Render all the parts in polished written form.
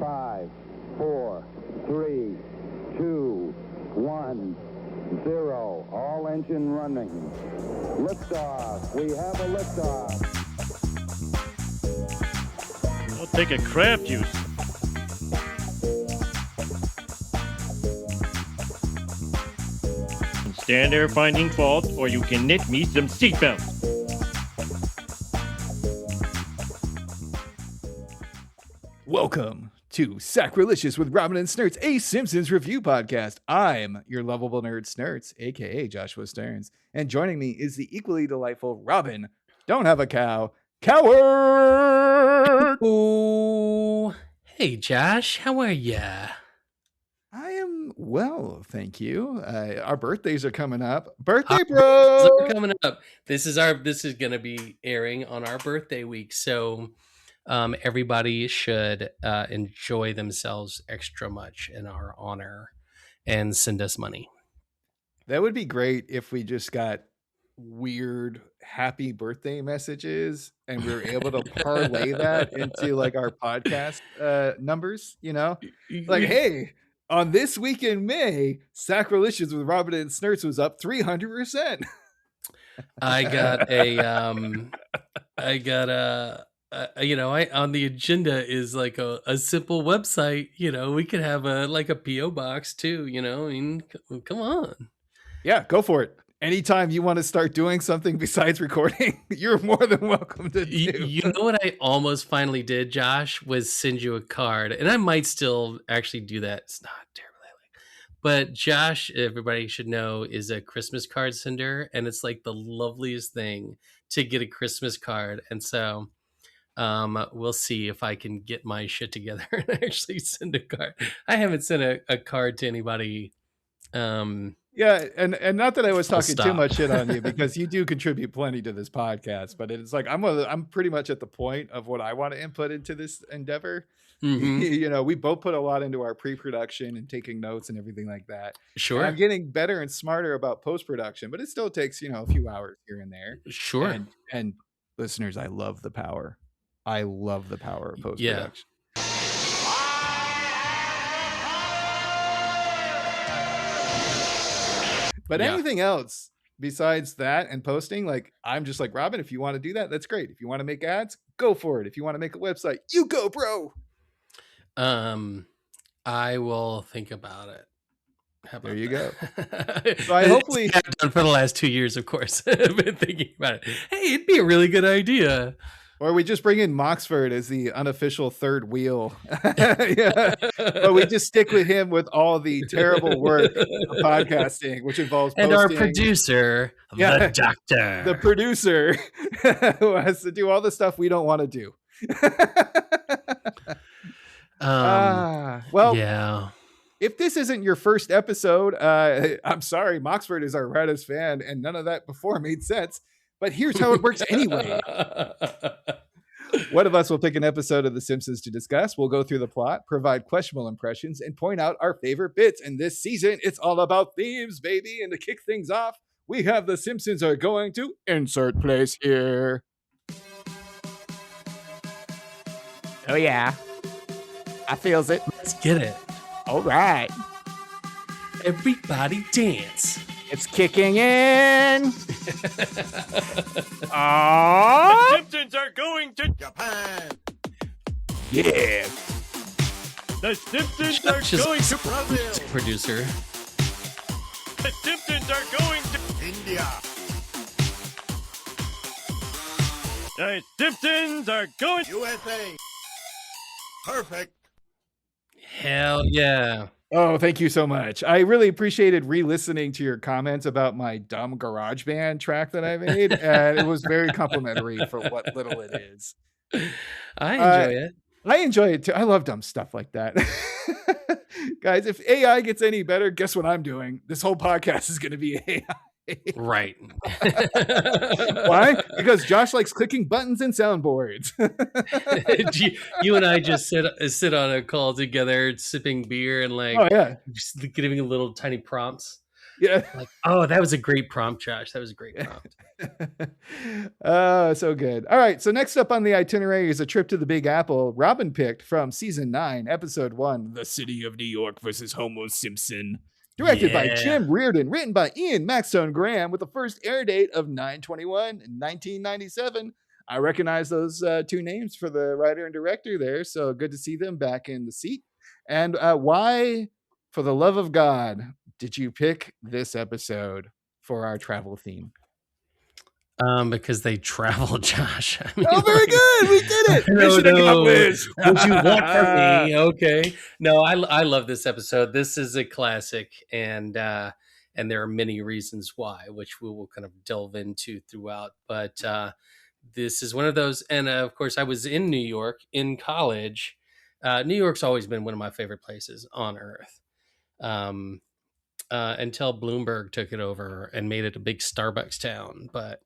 5, 4, 3, 2, 1, 0. All engine running. Liftoff. We have a liftoff. I'll take a crab juice. Stand there finding fault, or you can knit me some seatbelts. Welcome to Sacrilicious with Robin and Snurts, a Simpsons review podcast. I'm your lovable nerd Snurts, aka Joshua Stearns, and joining me is the equally delightful Robin. Don't have a cow, coward. Oh, hey Josh, how are ya? I am well, thank you. Our birthdays are coming up. Birthday bro Coming up. This is gonna be airing on our birthday week, so everybody should enjoy themselves extra much in our honor and send us money. That would be great if we just got weird happy birthday messages and we were able to parlay that into like our podcast numbers, you know? Like, hey, on this week in May, Sacrilicious with Robin and Snurts was up 300%. I got on the agenda is like a simple website. You know, we could have a PO box too. You know, I mean, come on. Yeah, go for it. Anytime you want to start doing something besides recording, you're more than welcome to do. You know what I almost finally did, Josh, was send you a card. And I might still actually do that. It's not terribly likely. But Josh, everybody should know, is a Christmas card sender. And it's like the loveliest thing to get a Christmas card. And so we'll see if I can get my shit together and actually send a card. I haven't sent a card to anybody. Yeah, and not that I was talking too much shit on you, because you do contribute plenty to this podcast, but it's like I'm pretty much at the point of what I want to input into this endeavor. Mm-hmm. You know, we both put a lot into our pre-production and taking notes and everything like that. Sure. And I'm getting better and smarter about post-production, but it still takes, a few hours here and there. Sure. And listeners, I love the power. I love the power of post-production. Yeah. But anything else besides that and posting, like, I'm just like, Robin, if you want to do that, that's great. If you want to make ads, go for it. If you want to make a website, you go, bro. I will think about it. How about there you go. So I hopefully have done for the last 2 years, of course. I've been thinking about it. Hey, it'd be a really good idea. Or we just bring in Moxford as the unofficial third wheel. Yeah. But we just stick with him with all the terrible work of podcasting, which involves and posting. Our producer, the doctor. The producer who has to do all the stuff we don't want to do. Well, yeah. If this isn't your first episode, I'm sorry, Moxford is our reddest fan, and none of that before made sense. But here's how it works anyway. One of us will pick an episode of The Simpsons to discuss. We'll go through the plot, provide questionable impressions, and point out our favorite bits. And this season, it's all about themes, baby. And to kick things off, we have The Simpsons are going to insert place here. Oh, yeah. I feels it. Let's get it. All right. Everybody dance. It's kicking in. The Simpsons are going to Japan. Yeah. The Simpsons are going to Brazil. Producer. The Simpsons are going to India. The Simpsons are going to USA. Perfect. Hell yeah. Oh, thank you so much. I really appreciated re-listening to your comments about my dumb GarageBand track that I made, and it was very complimentary for what little it is. I enjoy it. I enjoy it too. I love dumb stuff like that. Guys, if AI gets any better, guess what I'm doing? This whole podcast is going to be AI. Right. Why? Because Josh likes clicking buttons and soundboards. You and I just sit on a call together, sipping beer and just giving little tiny prompts. Yeah. Like, oh, that was a great prompt, Josh. That was a great prompt. Oh, so good. All right. So next up on the itinerary is a trip to the Big Apple. Robin picked from season 9, episode 1, The City of New York versus Homo Simpson. Directed by Jim Reardon, written by Ian Maxtone Graham, with the first air date of 9/21/1997. I recognize those two names for the writer and director there, so good to see them back in the seat. And why, for the love of God, did you pick this episode for our travel theme? Because they travel, Josh. I mean, Oh, very good. We did it. Mission accomplished. What you want from me? Okay. No, I love this episode. This is a classic, and there are many reasons why, which we will kind of delve into throughout. But this is one of those, and of course, I was in New York in college. New York's always been one of my favorite places on earth. Until Bloomberg took it over and made it a big Starbucks town. But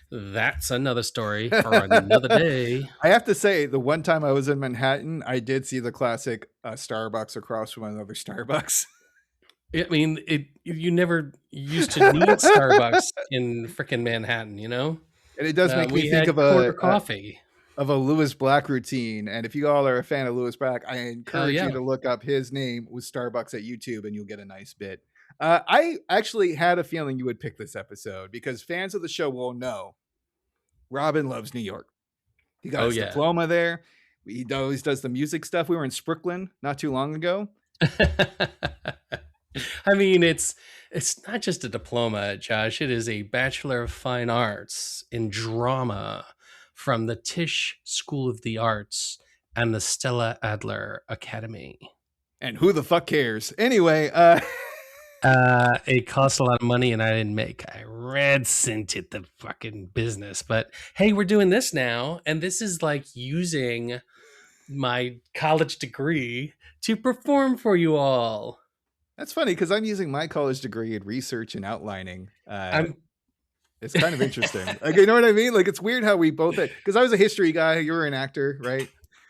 that's another story for another day. I have to say, the one time I was in Manhattan, I did see the classic Starbucks across from another Starbucks. I mean, you never used to need Starbucks in freaking Manhattan, you know? And it does make me think of coffee. Of a Lewis Black routine. And if you all are a fan of Lewis Black, I encourage you to look up his name with Starbucks at YouTube, and you'll get a nice bit. I actually had a feeling you would pick this episode because fans of the show will know Robin loves New York. He got his diploma there. He always does the music stuff. We were in Brooklyn not too long ago. I mean, it's not just a diploma, Josh. It is a Bachelor of Fine Arts in Drama from the Tisch School of the Arts and the Stella Adler Academy. And who the fuck cares? Anyway, it cost a lot of money and I didn't make. I red scented the fucking business. But hey, we're doing this now. And this is like using my college degree to perform for you all. That's funny because I'm using my college degree in research and outlining. It's kind of interesting. Like, you know what I mean? Like, it's weird how we both, because I was a history guy, you were an actor, right?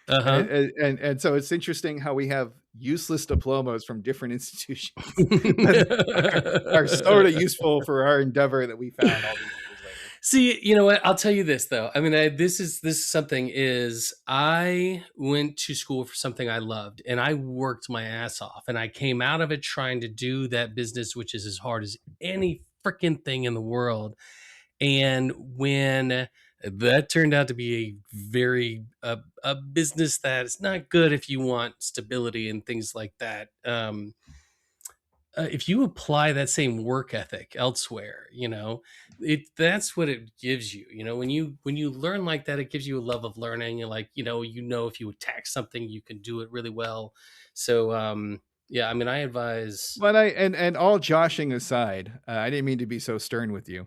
Uh-huh. And so it's interesting how we have useless diplomas from different institutions are sort of useful for our endeavor that we found all these years later. See, you know what? I'll tell you this though. I mean, this is something is I went to school for something I loved and I worked my ass off and I came out of it trying to do that business, which is as hard as any freaking thing in the world. And when that turned out to be a very a business that is not good if you want stability and things like that. If you apply that same work ethic elsewhere, you know, that's what it gives you. You know, when you learn like that, it gives you a love of learning. You're like, you know, if you attack something, you can do it really well. So yeah, I mean, I advise. But and all joshing aside, I didn't mean to be so stern with you.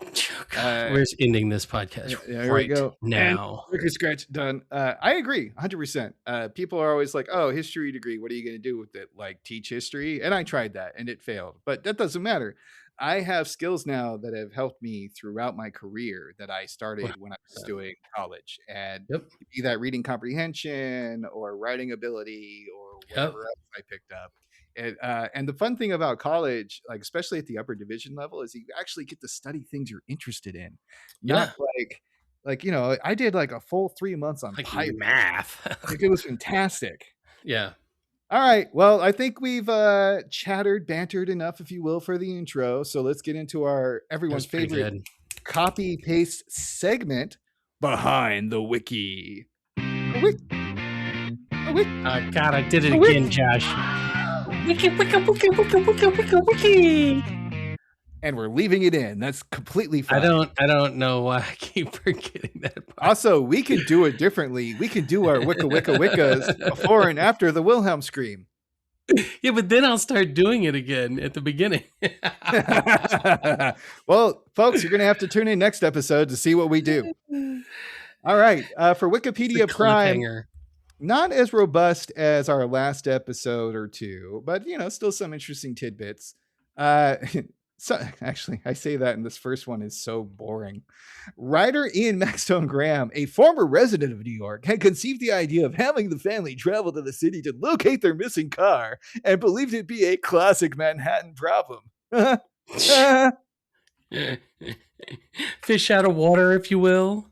We're ending this podcast right we go. Now. Record scratch done. I agree, 100%. People are always like, "Oh, history degree. What are you going to do with it? Like teach history?" And I tried that, and it failed. But that doesn't matter. I have skills now that have helped me throughout my career that I started when I was doing college, and be that reading comprehension or writing ability or whatever else I picked up. And the fun thing about college, like especially at the upper division level, is you actually get to study things you're interested in. Not like you know, I did like a full 3 months on like math. Like, it was fantastic. Yeah. All right. Well, I think we've bantered enough, if you will, for the intro. So let's get into our everyone's favorite copy paste segment, Behind the Wiki. God, I did it again, Josh. Wiki. And we're leaving it in. That's completely fine. I don't know why I keep forgetting that part. Also, we could do it differently. We could do our wickas before and after the Wilhelm scream. Yeah, but then I'll start doing it again at the beginning. Well, folks, you're going to have to tune in next episode to see what we do. All right. For Wikipedia Prime, not as robust as our last episode or two, but, you know, still some interesting tidbits. So actually, I say that, and this first one is so boring. Writer Ian Maxtone Graham, a former resident of New York, had conceived the idea of having the family travel to the city to locate their missing car and believed it be a classic Manhattan problem. Fish out of water, if you will.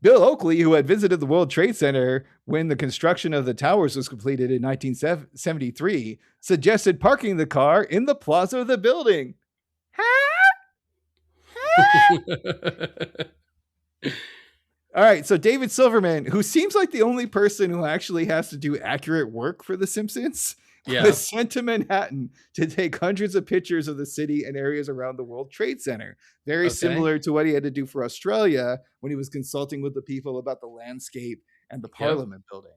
Bill Oakley, who had visited the World Trade Center when the construction of the towers was completed in 1973, suggested parking the car in the plaza of the building. All right, so David Silverman, who seems like the only person who actually has to do accurate work for The Simpsons, Yeah. was sent to Manhattan to take hundreds of pictures of the city and areas around the World Trade Center. Very Okay. similar to what he had to do for Australia when he was consulting with the people about the landscape and the Parliament building.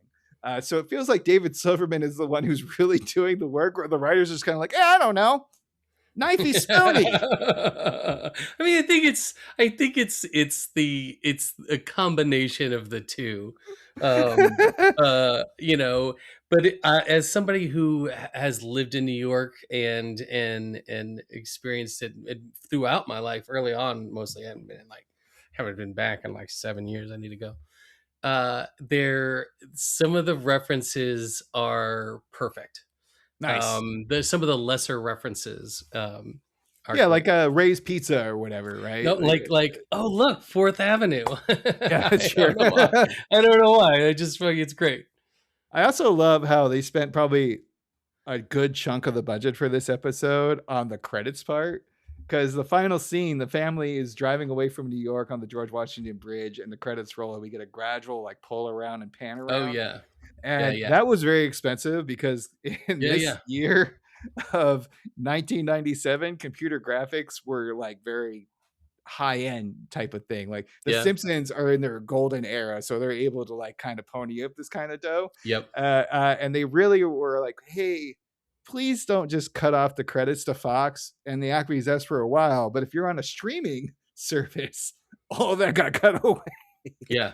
So it feels like David Silverman is the one who's really doing the work, or the writers just kind of like, I don't know. Knifey Spoony. I mean, I think it's a combination of the two. You know, but as somebody who has lived in New York and experienced it throughout my life, early on, mostly, I haven't been back in like 7 years. I need to go. Some of the references are perfect. Nice. There's some of the lesser references. Are Yeah, great. like Ray's Pizza or whatever, right? No, like oh look, Fourth Avenue. Yeah, sure. I don't know why. I just feel like it's great. I also love how they spent probably a good chunk of the budget for this episode on the credits part, because the final scene, the family is driving away from New York on the George Washington Bridge, and the credits roll, and we get a gradual like pull around and pan around. Oh yeah. And Yeah. that was very expensive because in this Yeah. year of 1997, computer graphics were like very high-end type of thing. Like the Yeah. Simpsons are in their golden era, so they're able to like kind of pony up this kind of dough. Yep. And they really were like, hey, please don't just cut off the credits to Fox and the Acme's asked for a while, but if you're on a streaming service, all of that got cut away. Yeah.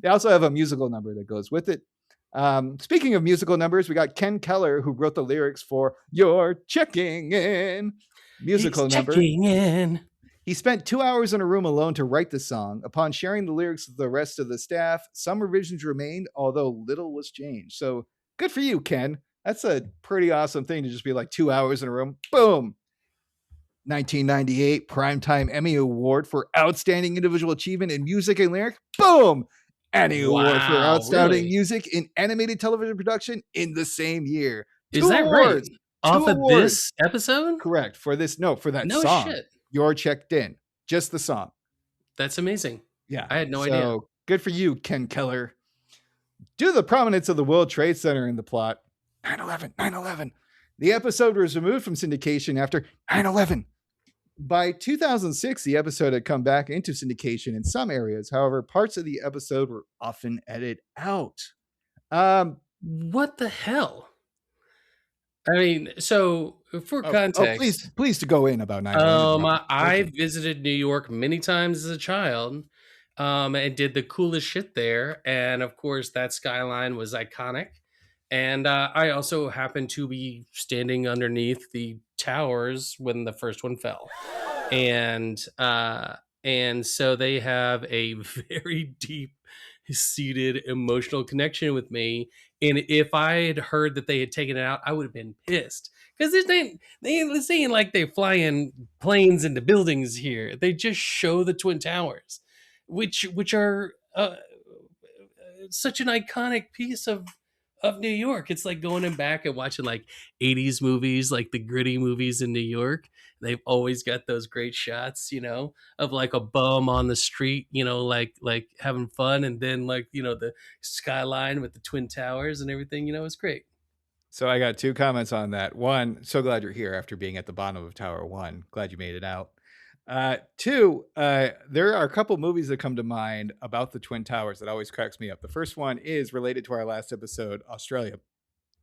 They also have a musical number that goes with it. Speaking of musical numbers, we got Ken Keller, who wrote the lyrics for You're Checking In musical number. Checking in. He spent 2 hours in a room alone to write the song. Upon sharing the lyrics with the rest of the staff, some revisions remained, although little was changed. So good for you, Ken. That's a pretty awesome thing to just be like 2 hours in a room. Boom. 1998 Primetime Emmy Award for Outstanding Individual Achievement in Music and Lyric. Boom. Annie Award for Outstanding Music in Animated Television Production in the same year. Is that awards. right? Off of this episode? Correct. For this, for that no song. Shit. You're Checked In. Just the song. That's amazing. Yeah. I had no idea. Good for you, Ken Keller. Due to the prominence of the World Trade Center in the plot, 9/11, 9/11. The episode was removed from syndication after 9/11. By 2006, the episode had come back into syndication in some areas. However, parts of the episode were often edited out. What the hell? I mean, so for context, please to go in about 9/11. I visited New York many times as a child, and did the coolest shit there. And of course, that skyline was iconic. And I also happened to be standing underneath the towers when the first one fell. And so they have a very deep seated emotional connection with me. And if I had heard that they had taken it out, I would have been pissed. Because they ain't saying like they fly in planes into buildings here. They just show the Twin Towers, which are such an iconic piece of New York. It's like going back and watching like 80s movies, like the gritty movies in New York. They've always got those great shots, of like a bum on the street, like having fun, and then like, the skyline with the Twin Towers and everything, it's great. So I got 2 comments on that. 1, so glad you're here after being at the bottom of Tower 1. Glad you made it out. 2, there are a couple movies that come to mind about the Twin Towers that always cracks me up. The first one is related to our last episode, Australia.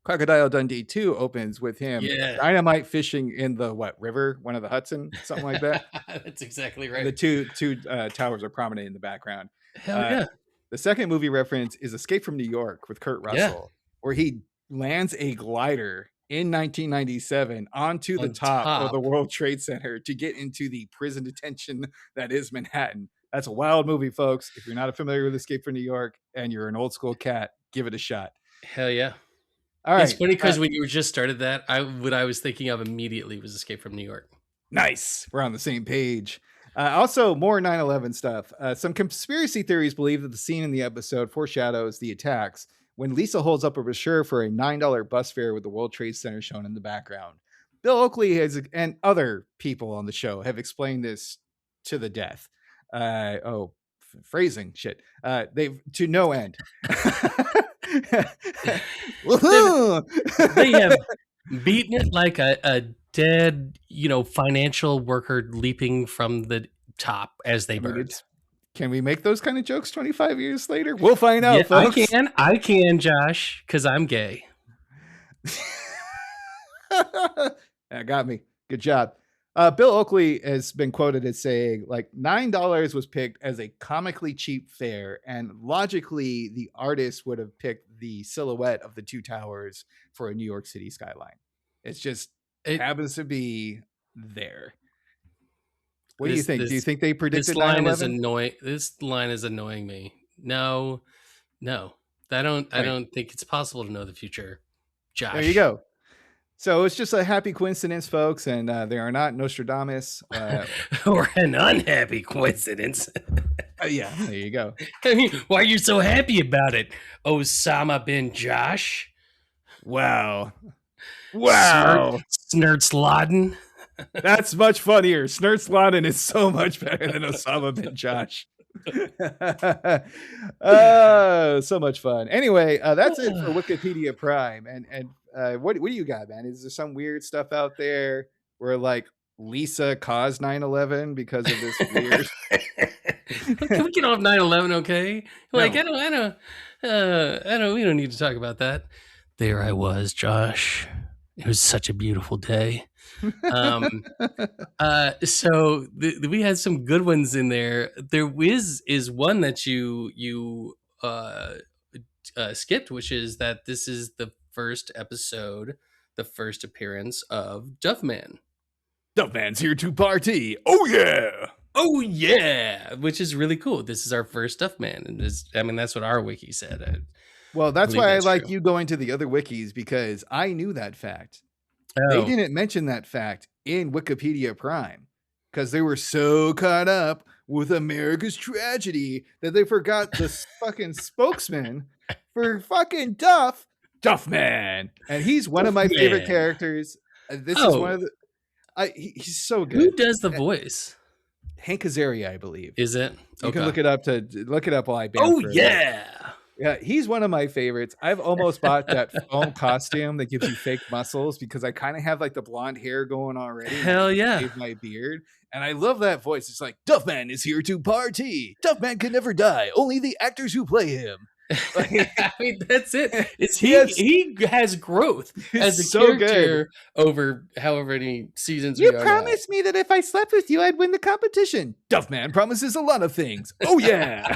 Crocodile Dundee 2 opens with him dynamite fishing in the river, one of the Hudson, something like that. That's exactly right. The two towers are prominent in the background. Hell yeah. The second movie reference is Escape from New York with Kurt Russell, where he lands a glider in 1997 onto the top of the World Trade Center to get into the prison detention that is Manhattan. That's a wild movie, folks. If you're not familiar with Escape from New York and you're an old school cat, give it a shot. Hell yeah. All right. It's funny because when you just started that, what I was thinking of immediately was Escape from New York. Nice. We're on the same page. Also, more 9/11 stuff. Some conspiracy theories believe that the scene in the episode foreshadows the attacks when Lisa holds up a brochure for a $9 bus fare with the World Trade Center shown in the background. Bill Oakley and other people on the show have explained this to the death. Phrasing shit. They've to no end. They have beaten it like a dead, financial worker leaping from the top as they burned. Can we make those kind of jokes 25 years later? We'll find out, folks. I can, Josh, because I'm gay. That got me. Good job. Bill Oakley has been quoted as saying, like, $9 was picked as a comically cheap fare, and logically, the artist would have picked the silhouette of the two towers for a New York City skyline. It happens to be there. What do you think? Do you think they predicted 9/11? This line is annoying me. No. I don't think it's possible to know the future. Josh. There you go. So it's just a happy coincidence, folks, and they are not Nostradamus. Or an unhappy coincidence. Yeah, there you go. I mean, why are you so happy about it, Osama bin Josh? Wow. Snurts Laden. That's much funnier. Snurts Laden is so much better than Osama bin Josh. So much fun. Anyway, that's it for Wikipedia Prime. And what do you got, man? Is there some weird stuff out there where like Lisa caused 9/11 because of this weird? Can we get off 9/11, okay? Like, No. I don't. We don't need to talk about that. There I was, Josh. It was such a beautiful day. So we had some good ones in there. There is one that you skipped, which is that this is the first episode, the first appearance of Duffman. Duffman's here to party. Oh yeah, which is really cool. This is our first Duffman, and that's what our wiki said. Well, that's why I like you going to the other wikis, because I knew that fact. They didn't mention that fact in Wikipedia Prime because they were so caught up with America's tragedy that they forgot the fucking spokesman for fucking Duffman. And he's one of my favorite characters. This is one of the... he's so good. Who does the voice? Hank Azaria, I believe. Is it? You can look it up while I ban for yeah. Yeah, he's one of my favorites. I've almost bought that foam costume that gives you fake muscles because I kind of have like the blonde hair going already. Hell yeah. Shave my beard. And I love that voice. It's like, Duffman is here to party. Duffman can never die. Only the actors who play him. Like, I mean, that's it. He has growth as a character over however many seasons we are. You promised me that if I slept with you, I'd win the competition. Duffman promises a lot of things. Oh, yeah.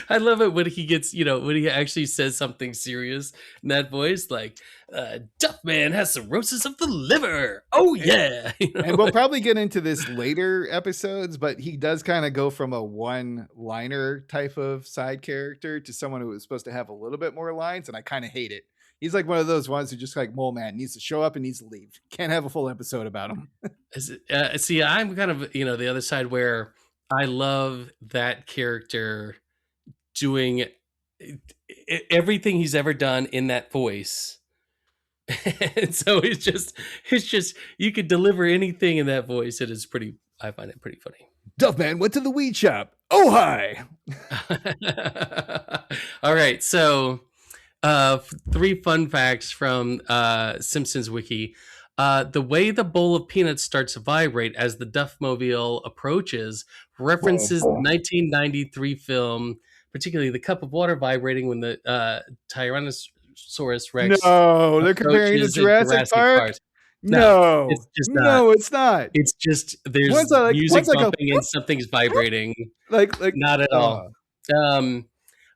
I love it when he gets, when he actually says something serious in that voice, like, Duffman has cirrhosis of the liver. Oh, yeah. And we'll probably get into this later episodes, but he does kind of go from a one-liner type of side character to someone who was supposed to have a little bit more lines, and I kind of hate it. He's like one of those ones who just like, Mole Man needs to show up and needs to leave. Can't have a full episode about him. See, I'm kind of, the other side where I love that character doing everything he's ever done in that voice. And so it's just you could deliver anything in that voice. I find it pretty funny. Duffman went to the weed shop. Oh, hi. All right. So 3 fun facts from Simpsons wiki. The way the bowl of peanuts starts to vibrate as the Duffmobile approaches references the 1993 film, particularly the cup of water vibrating when the Tyrannosaurus Rex. No, they're comparing to Jurassic Park. No, it's just not. No, it's not. It's just there's music bumping and something's vibrating. Like not at all.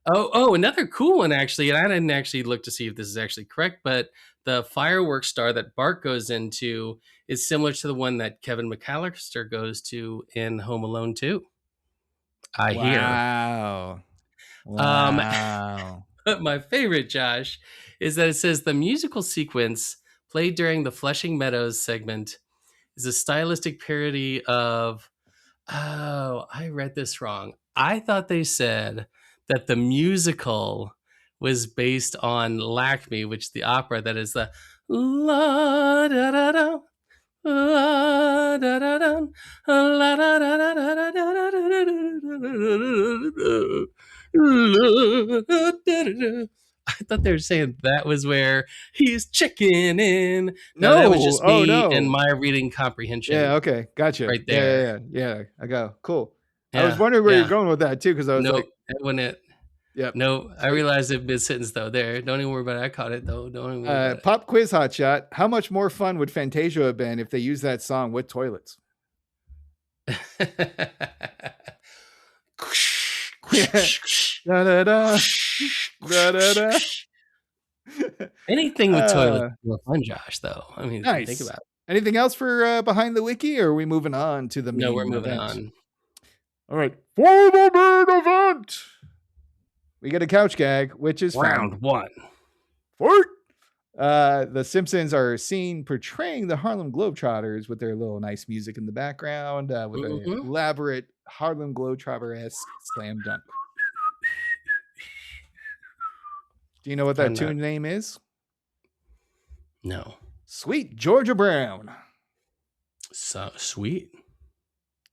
Another cool one actually, and I didn't actually look to see if this is actually correct, but the fireworks star that Bart goes into is similar to the one that Kevin McAllister goes to in Home Alone 2. I hear. Wow. But my favorite, Josh, is that it says the musical sequence played during the Flushing Meadows segment is a stylistic parody of. Oh, I read this wrong. I thought they said that the musical was based on Lakme, which the opera that is the la da da da la da da da la da da da da da da da. I thought they were saying that was where he's chickening. No, that was just Oh, me and no. my reading comprehension Yeah, okay. Gotcha. right there. Yeah. I go. Cool. I Yeah, was wondering where yeah. you're going with that too, because I was Nope, like, that wasn't it. yep. No, I realized it mid-sentence though. There, don't even worry about it. I caught it though. Don't even worry about Pop quiz hotshot. How much more fun would Fantasia have been if they used that song with toilets? it. Da, da, da. Da, da, da. Anything with toilets is more fun, Josh. Though I mean, if you Nice. think about it. Anything else for behind the wiki, or are we moving on to the No, we're main moving event? on. All right, for the main event, we get a couch gag, which is Round one. Fort. The Simpsons are seen portraying the Harlem Globetrotters with their little nice music in the background, with an elaborate Harlem Globetrotter-esque slam dunk. Do you know what that tune name is? No. Sweet Georgia Brown. So sweet.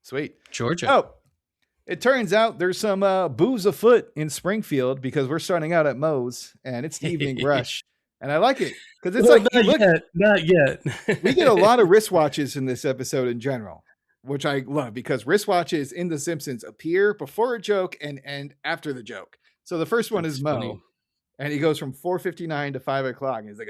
Sweet. Georgia. Oh, it turns out there's some booze afoot in Springfield because we're starting out at Moe's and it's the evening rush. And I like it because it's not yet. We get a lot of wristwatches in this episode in general, which I love because wristwatches in The Simpsons appear before a joke and end after the joke. So the first one is Moe, funny. and he goes from 4:59 to 5 o'clock. And he's like,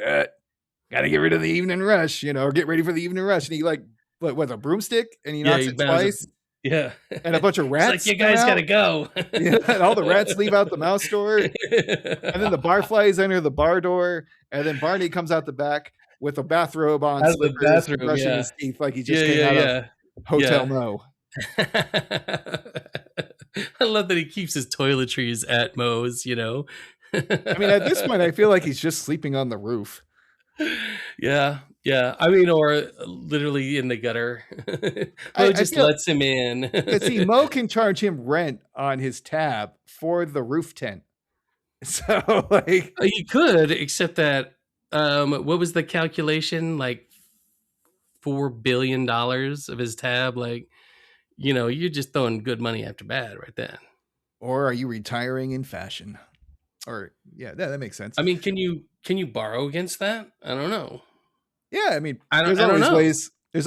gotta get rid of the evening rush, or get ready for the evening rush. And he with a broomstick, and he knocks it twice. Yeah. And a bunch of rats. It's like, you guys gotta go. And all the rats leave out the mouse door. And then the barflies enter the bar door. And then Barney comes out the back with a bathrobe on, slippers, brushing his teeth like he just came out of Hotel Moe. I love that he keeps his toiletries at Moe's, I mean, at this point, I feel like he's just sleeping on the roof. Yeah. I mean, or literally in the gutter. Moe just lets him in. See, Moe can charge him rent on his tab for the roof tent. So, you could, except that, what was the calculation? Like $4 billion of his tab. Like, you're just throwing good money after bad right then. Or are you retiring in fashion? Or that makes sense. I mean, can you borrow against that? I don't know. Yeah, I mean, there's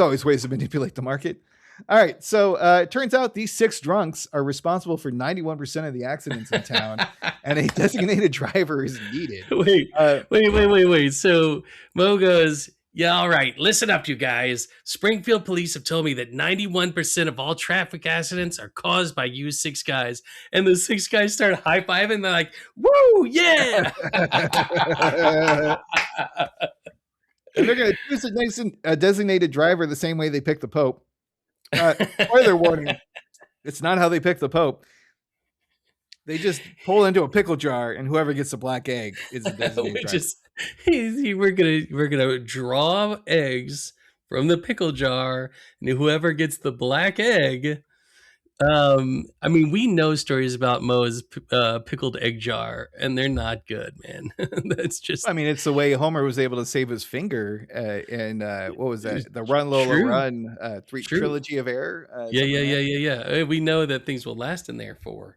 always ways to manipulate the market. All right, so it turns out these 6 drunks are responsible for 91% of the accidents in town, and a designated driver is needed. Wait. So Moe goes, yeah, all right, listen up, you guys. Springfield police have told me that 91% of all traffic accidents are caused by you 6 guys. And the 6 guys start high-fiving. They're like, woo, yeah. And they're going to choose a designated driver the same way they pick the Pope. Spoiler warning, it's not how they pick the Pope. They just pull into a pickle jar, and whoever gets the black egg is the designated driver. We're gonna draw eggs from the pickle jar, and whoever gets the black egg. I mean, we know stories about Moe's pickled egg jar, and they're not good, man. That's just. I mean, it's the way Homer was able to save his finger in what was that? The Run Lola Run trilogy of error. Yeah. We know that things will last in there for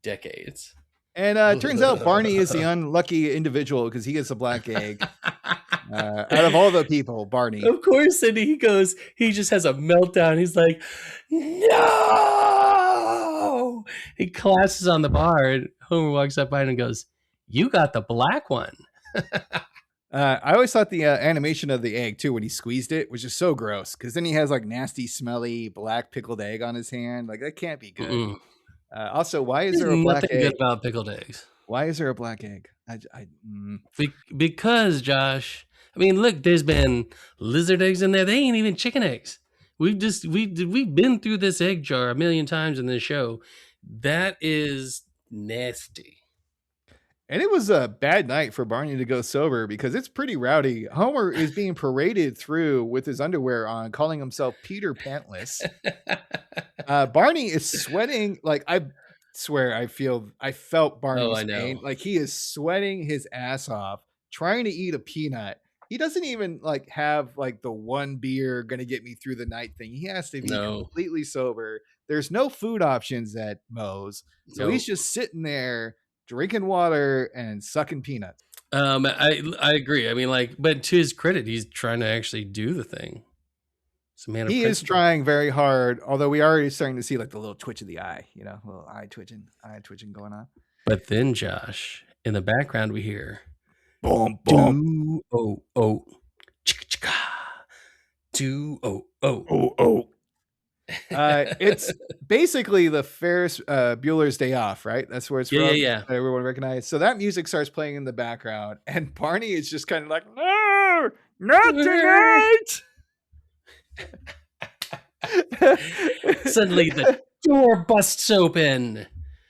decades. And it turns out Barney is the unlucky individual because he gets a black egg. Out of all the people, Barney. Of course, and he just has a meltdown. He's like, no! He collapses on the bar, and Homer walks up by him and goes, you got the black one. I always thought the animation of the egg, too, when he squeezed it, was just so gross. Because then he has like nasty, smelly, black pickled egg on his hand. Like, that can't be good. Also, why is there a black egg? Good about pickled eggs. Why is there a black egg? Because, Josh, I mean, look, there's been lizard eggs in there. They ain't even chicken eggs. We've been through this egg jar a million times in this show. That is nasty. And it was a bad night for Barney to go sober because it's pretty rowdy. Homer is being paraded through with his underwear on, calling himself Peter Pantless. Barney is sweating. Like, I swear I felt Barney's pain. Like, he is sweating his ass off, trying to eat a peanut. He doesn't even like have like the one beer gonna get me through the night thing. He has to be completely sober. There's no food options at Moe's. So he's just sitting there drinking water and sucking peanuts. I agree. I mean, like, but to his credit, he's trying to actually do the thing. He is trying very hard, although we are already starting to see like the little twitch of the eye, you know, little eye twitching going on. But then, Josh, in the background, we hear boom, boom, chicka chicka, it's basically the Ferris Bueller's Day Off, right? That's where it's from. Yeah. Everyone recognizes. So that music starts playing in the background, and Barney is just kind of like, no, not tonight. Suddenly the door busts open.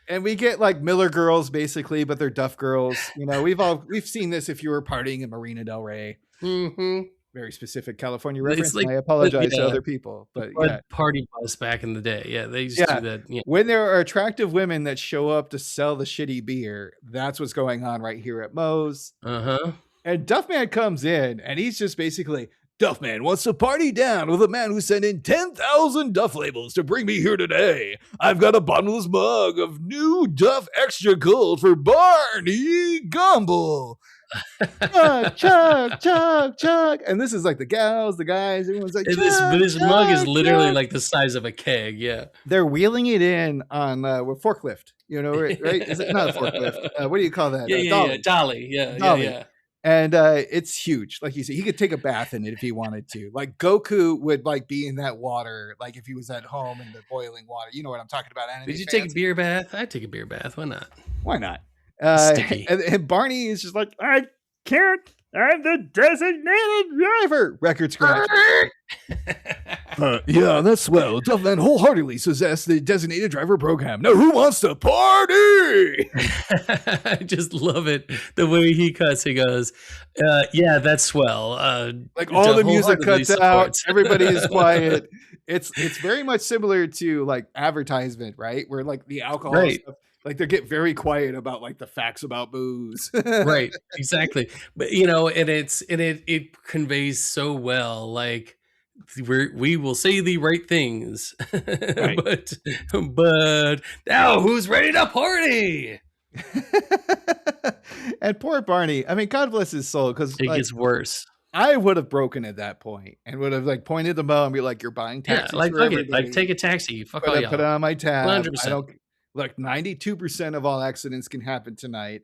And we get like Miller girls basically, but they're Duff girls. You know, we've seen this if you were partying in Marina Del Rey. Mm-hmm. Very specific California reference. Like, I apologize to other people, but party bus back in the day. Yeah, they used to do that. Yeah. When there are attractive women that show up to sell the shitty beer, that's what's going on right here at Moe's. And Duffman comes in, and he's just basically, Duffman wants to party down with a man who sent in 10,000 Duff labels to bring me here today. I've got a bottomless mug of new Duff Extra Cold for Barney Gumble. Chug. And this is like the gals, the guys, everyone's like, this mug is literally like the size of a keg. Yeah. They're wheeling it in on with forklift, you know, right? Is it not a forklift? What do you call that? Dolly. Yeah. And it's huge. Like you said, he could take a bath in it if he wanted to. Like Goku would like be in that water, like if he was at home in the boiling water. You know what I'm talking about? Did you take a beer bath? I'd take a beer bath. Why not? Why not? And Barney is just like, I can't. I'm the designated driver. Record scratch. Yeah, that's swell. Duffman wholeheartly suggests the designated driver program. Now, who wants to party? I just love it. The way he cuts, he goes, yeah, that's swell. Like all the music cuts out. Everybody is quiet. It's very much similar to like advertisement, right? Where like the alcohol stuff, like they get very quiet about like the facts about booze. Right, exactly. But you know, and it conveys so well, like we will say the right things. Right. but now who's ready to party? And poor Barney, I mean, God bless his soul, because it gets worse. I would have broken at that point and would have like pointed the Mo and be like, "You're buying taxis, like fuck it, like take a taxi, fuck all y'all. Put it on my tab. 100%. I don't look. 92% of all accidents can happen tonight.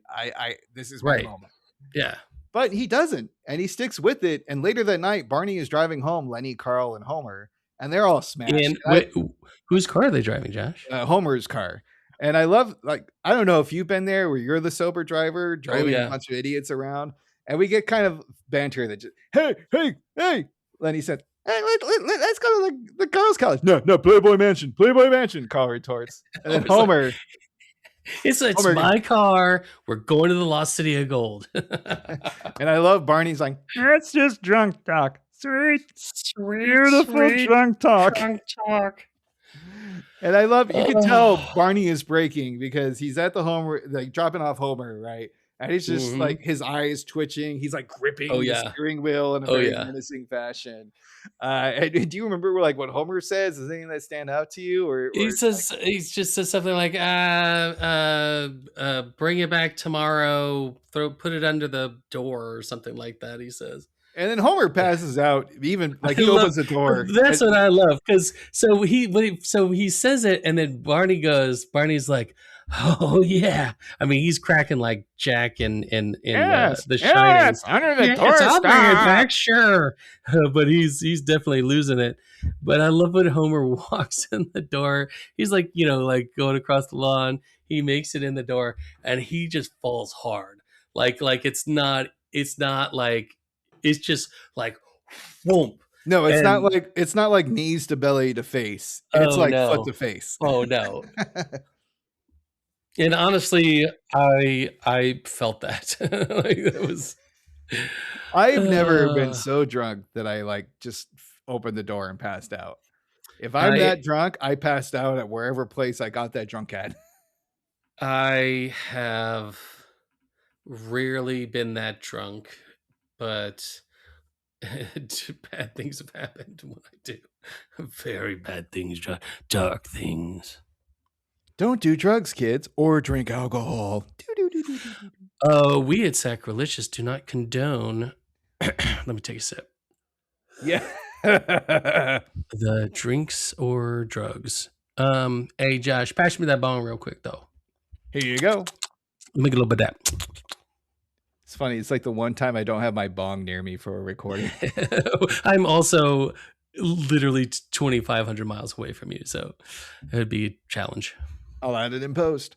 This is my moment." Yeah, but he doesn't, and he sticks with it. And later that night, Barney is driving home Lenny, Carl, and Homer, and they're all smashed. And whose car are they driving, Josh? Homer's car. And I love, like, I don't know if you've been there where you're the sober driver driving a bunch of idiots around. And we get kind of banter that just, hey. Lenny said, hey, let's go to the girls' college. No, Playboy Mansion, Carl retorts. And then Homer. It's my car. We're going to the lost city of gold. And I love Barney's like, that's just drunk talk. Sweet, beautiful drunk talk. And I love, you can tell Barney is breaking because he's at the Homer, like dropping off Homer, right? And he's just like, his eyes twitching. He's like gripping the steering wheel in a very menacing fashion. And do you remember like what Homer says? Does anything that stand out to you? Or he says, like, he just says something like, bring it back tomorrow. Put it under the door or something like that. He says. And then Homer passes out, even like he opens the door. That's what I love, because so he says it, and then Barney's like, oh yeah. I mean, he's cracking like Jack in The Shining. It's under the door. I'll bring it back, sure. But he's definitely losing it. But I love when Homer walks in the door. He's like, like going across the lawn. He makes it in the door, and he just falls hard. Like it's not like. It's just like, whoomp. No, it's not like knees to belly to face. It's like foot to face. Oh no. And honestly, I felt that. Like, that was. I've never been Uh, so drunk that I like just opened the door and passed out. If I'm I that drunk, I passed out at wherever place I got that drunk at. I have rarely been that drunk, but bad things have happened when I do. Very bad things, dark things. Don't do drugs, kids, or drink alcohol. We at Sacrilicious do not condone. Let me take a sip. Yeah. The drinks or drugs. Hey Josh, pass me that bong real quick though. Here you go. Let me get a little bit of that. It's funny. It's like the one time I don't have my bong near me for a recording. I'm also literally 2,500 miles away from you, so it would be a challenge. I'll add it in post.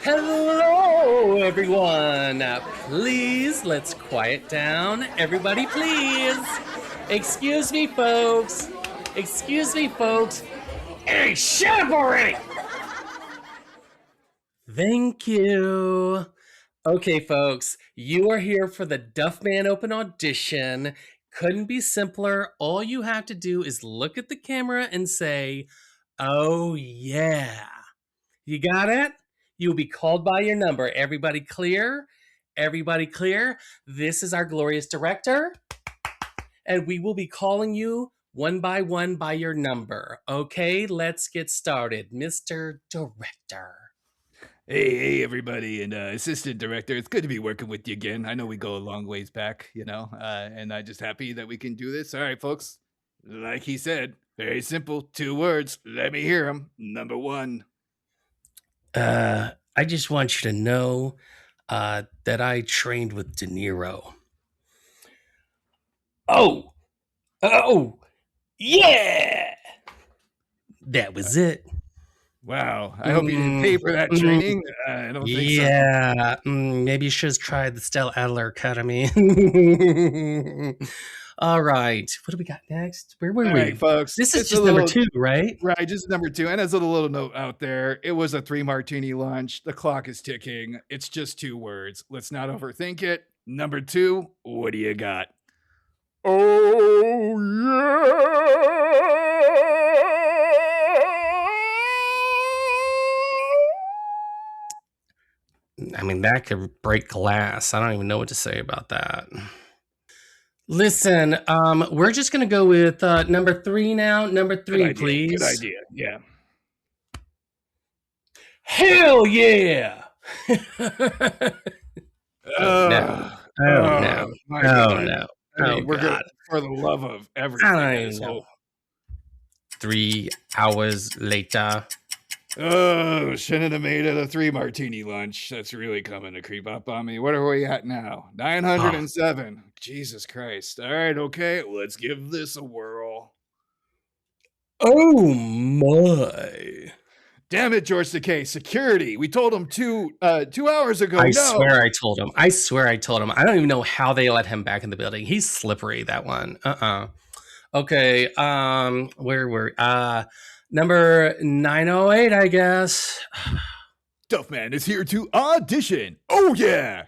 Hello, everyone. Please, let's quiet down. Everybody, please. Excuse me, folks. Excuse me, folks. Hey, shut up already! Thank you. Okay, folks, you are here for the Duffman Open audition. Couldn't be simpler. All you have to do is look at the camera and say, "Oh, yeah." You got it? You'll be called by your number. Everybody clear? Everybody clear? This is our glorious director, and we will be calling you one by your number. Okay, let's get started. Mr. Director. Hey, everybody, and assistant director. It's good to be working with you again. I know we go a long ways back, and I'm just happy that we can do this. All right, folks. Like he said, very simple, 2 words. Let me hear them. Number 1. I just want you to know that I trained with De Niro. Oh, yeah. That was it. Wow. I hope you didn't pay for that training. I don't think so. Yeah, maybe you should have tried the Stella Adler Academy. All right, what do we got next? Where were All we? right, folks. This is it's just number 2, right? Right, just number 2. And as a little note out there, it was a 3 martini lunch. The clock is ticking. It's just 2 words. Let's not overthink it. Number 2, what do you got? Oh, yeah. I mean, that could break glass. I don't even know what to say about that. Listen, we're just gonna go with number 3 now. Number 3, please. Good idea. Yeah. Hell yeah! No. No. We're good for the love of everything. I don't even know. 3 hours later. Oh, shouldn't have made it a 3 martini lunch. That's really coming to creep up on me. What are we at now? 907. Jesus Christ. All right, okay. Let's give this a whirl. Oh my. Damn it, George Takei. Security. We told him 2 hours ago. I swear I told him. I don't even know how they let him back in the building. He's slippery, that one. Okay, where were number 908, I guess. Duffman is here to audition. Oh yeah.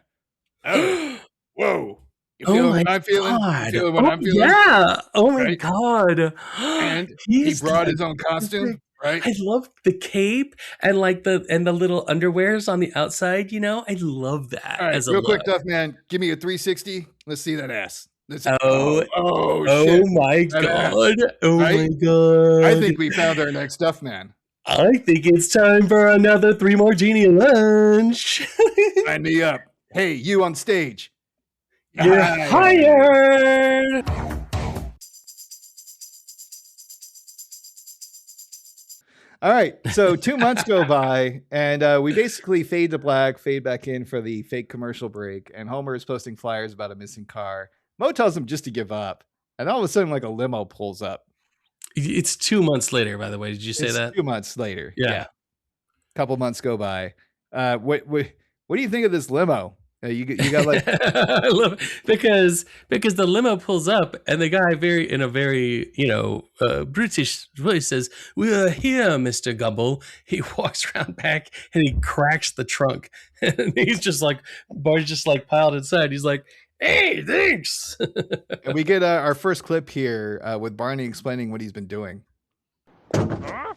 Oh. Whoa. You Oh feel my what I'm feeling? god. You feeling what I'm feeling? Yeah. Oh my Right? god. And he brought his own costume, right? I love the cape and like the little underwears on the outside, I love that. All right, as a real quick, look. Duffman, give me a 360. Let's see that ass. Shit. My That god. ass, Oh right? my god. I think we found our next Duffman. I think it's time for another 3 martini lunch. Sign me up. Hey, you on stage. You're hired. All right, so 2 months go by, and we basically fade to black, fade back in for the fake commercial break, and Homer is posting flyers about a missing car. Mo tells him just to give up, and all of a sudden, like a limo pulls up. It's 2 months later, by the way. Did you say that? 2 months later. Yeah. Couple months go by. What do you think of this limo? You got like I love it because the limo pulls up and the guy in a very British voice says, "We are here, Mr. Gumble." He walks around back and he cracks the trunk, and he's just like Bart's just like piled inside. He's like, "Hey, thanks." and we get our first clip here with Barney explaining what he's been doing. Huh?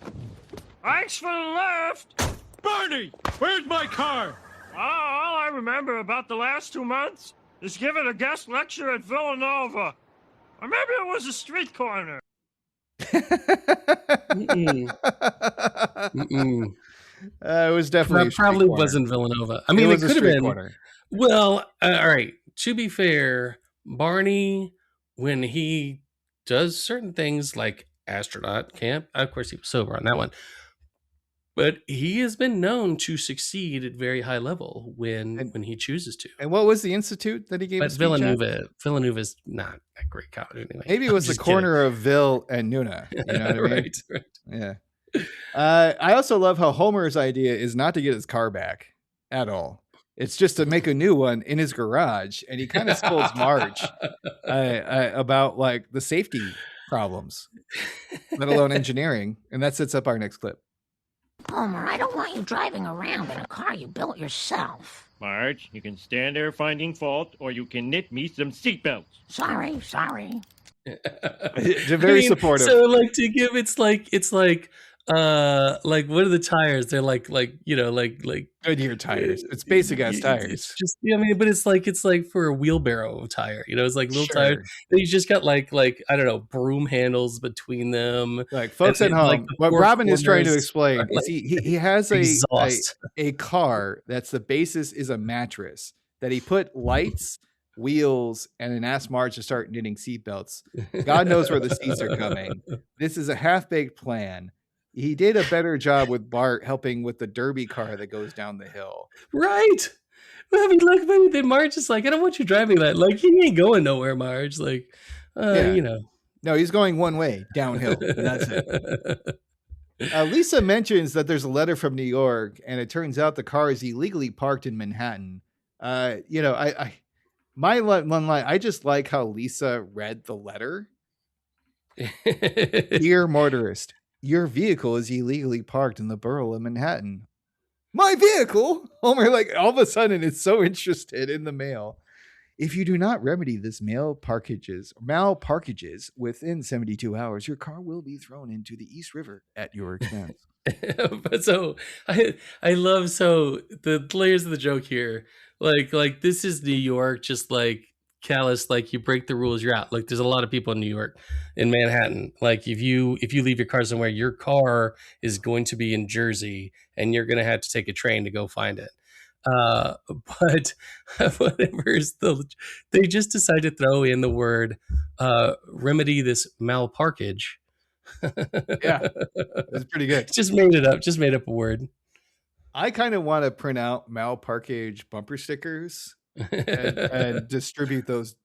Thanks for the lift. Barney, where's my car? All I remember about the last 2 months is giving a guest lecture at Villanova. Or maybe it was a street corner. It was definitely probably wasn't Villanova. I mean, it could have been. Corner. Well, all right. To be fair, Barney, when he does certain things like astronaut camp, of course he was sober on that one, but he has been known to succeed at very high level when he chooses to. And what was the institute that he gave? But Villanova's not a great college anyway. Maybe it was the corner of Vil and Nuna. You know what I mean? Right. Yeah. I also love how Homer's idea is not to get his car back at all. It's just to make a new one in his garage, and he kind of scolds Marge about like the safety problems, let alone engineering, and that sets up our next clip. Homer, I don't want you driving around in a car you built yourself. Marge, you can stand there finding fault, or you can knit me some seatbelts. Sorry. They're very supportive. So like to give it's like what are the tires? They're like Goodyear tires. It's basic ass tires. It's just but it's like for a wheelbarrow tire. It's like little tires. Then you just got like I don't know, broom handles between them. Like folks at home, what Robin is trying to explain is he has a car that's the basis is a mattress that he put lights, wheels, and then asked Marge to start knitting seatbelts. God knows where the seats are coming. This is a half-baked plan. He did a better job with Bart helping with the derby car that goes down the hill. Right. I mean, like, then Marge is like, I don't want you driving that. Like, he ain't going nowhere, Marge. Like, No, he's going one way, downhill. And that's it. Lisa mentions that there's a letter from New York, and it turns out the car is illegally parked in Manhattan. I just like how Lisa read the letter. Dear motorist, your vehicle is illegally parked in the borough of Manhattan. My vehicle? Homer, like, all of a sudden is so interested in the mail. If you do not remedy this malparkages within 72 hours, your car will be thrown into the East River at your expense. But so I love the layers of the joke here. Like this is New York, just like callous, like you break the rules, you're out. Like there's a lot of people in New York, in Manhattan. Like if you leave your car somewhere, your car is going to be in Jersey, and you're going to have to take a train to go find it. But whatever they just decide to throw in the word remedy this malparkage. Yeah, it's pretty good. Just made up a word. I kind of want to print out malparkage bumper stickers and distribute those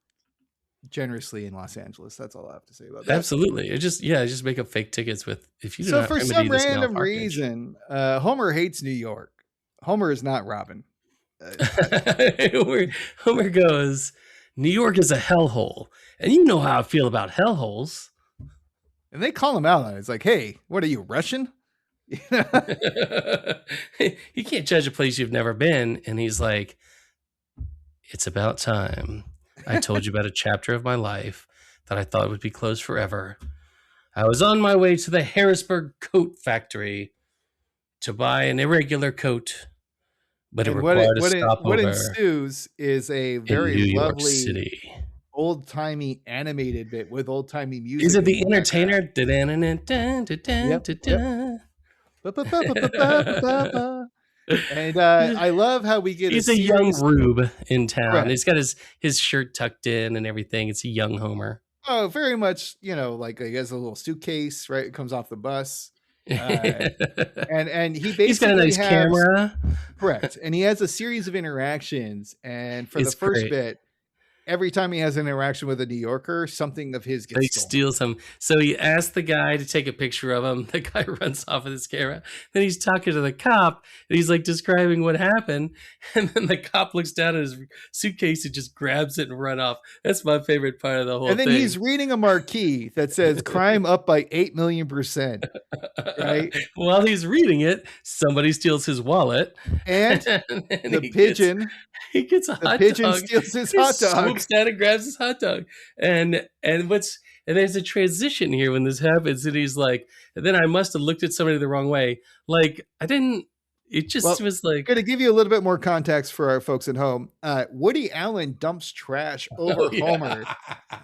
generously in Los Angeles. That's all I have to say about that. Absolutely. Just make up fake tickets with if you do so not for some random reason, Homer hates New York. Homer is not Robin. Homer goes, New York is a hellhole, and you know how I feel about hellholes. And they call him out on it. It's like, hey, what are you, Russian? You can't judge a place you've never been. And he's like, it's about time. I told you about a chapter of my life that I thought would be closed forever. I was on my way to the Harrisburg coat factory to buy an irregular coat, but it required a stopover. What ensues is a very lovely City. Old-timey animated bit with old-timey music. Is it the entertainer? And I love how we get. He's a young Rube in town. Right. He's got his shirt tucked in and everything. It's a young Homer. Oh, very much. Like he has a little suitcase. Right, it comes off the bus. And he basically he's got a nice camera. Correct, and he has a series of interactions. And for the first bit, every time he has an interaction with a New Yorker, something of his They gets stolen. steal some. So he asks the guy to take a picture of him. The guy runs off with his camera. Then he's talking to the cop, and he's like describing what happened. And then the cop looks down at his suitcase and just grabs it and run off. That's my favorite part of the whole thing. And then he's reading a marquee that says crime up by 8 million%. Right? While he's reading it, somebody steals his wallet. And the pigeon. He gets a hot dog. The pigeon steals his hot dog. Swoops down and grabs his hot dog. And there's a transition here when this happens, and he's like, and then I must have looked at somebody the wrong way. Like, I didn't. It just was like. I'm going to give you a little bit more context for our folks at home. Woody Allen dumps trash over Homer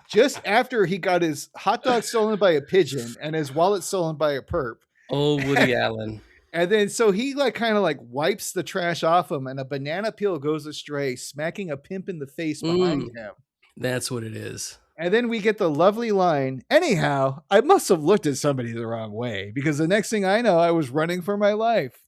just after he got his hot dog stolen by a pigeon and his wallet stolen by a perp. Oh, Woody Allen. And then so he like kind of like wipes the trash off him, and a banana peel goes astray, smacking a pimp in the face behind him. That's what it is. And then we get the lovely line, anyhow, I must have looked at somebody the wrong way, because the next thing I know, I was running for my life.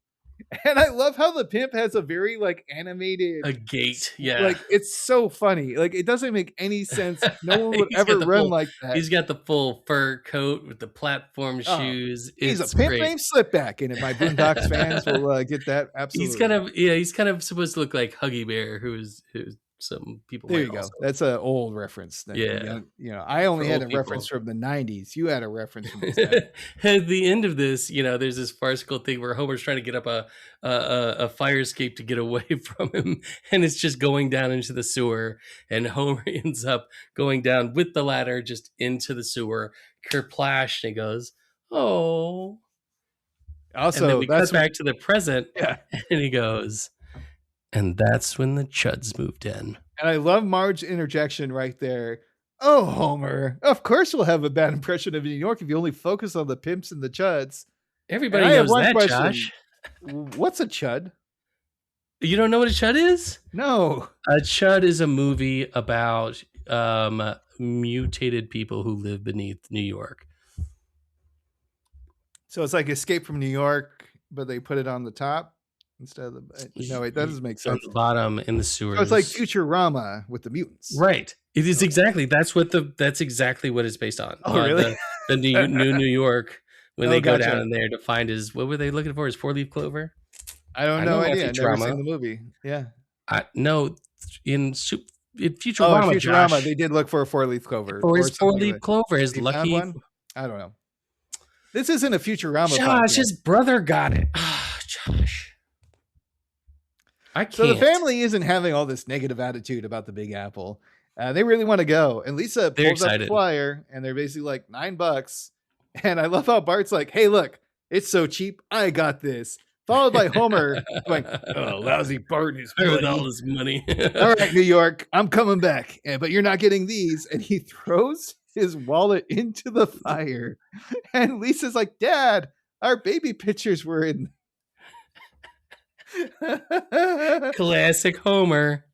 And I love how the pimp has a very like animated gait. Yeah. Like it's so funny. Like it doesn't make any sense. No one would ever run like that. He's got the full fur coat with the platform shoes. He's a pimp named Slipback. And if my Boondocks fans will get that, absolutely. He's kind of supposed to look like Huggy Bear, who's some people. There you go. That's an old reference. Yeah. I only had a reference from the 90s. You had a reference from the At the end of this, there's this farcical thing where Homer's trying to get up a fire escape to get away from him, and it's just going down into the sewer, and Homer ends up going down with the ladder just into the sewer. Kerplash, and he goes, oh. Also, and then we cut back to the present, and he goes, and that's when the Chuds moved in. And I love Marge's interjection right there. Oh, Homer, of course we'll have a bad impression of New York if you only focus on the pimps and the Chuds. Everybody knows that, question. Josh. What's a Chud? You don't know what a Chud is? No. A Chud is a movie about mutated people who live beneath New York. So it's like Escape from New York, but they put it on the top instead of the. It doesn't make sense. On the bottom in the sewers. So it's like Futurama with the mutants, right? It is exactly. That's exactly what it's based on. Oh, really? The new New York when they go down in there to find what were they looking for? His 4-leaf clover? I don't know. Idea. I've never seen the movie. Yeah. No, in Futurama. Futurama, they did look for a 4-leaf clover. Or his 4-leaf clover, his lucky one. I don't know. This isn't a Futurama. Josh, podcast. His brother got it. Josh. I can't. So the family isn't having all this negative attitude about the Big Apple. They really want to go. And Lisa pulls up the flyer, and they're basically like $9. And I love how Bart's like, hey, look, it's so cheap. I got this. Followed by Homer going, oh, lousy Bart and his with all his money. All right, New York, I'm coming back. But you're not getting these. And he throws his wallet into the fire. And Lisa's like, Dad, our baby pictures were in. Classic Homer.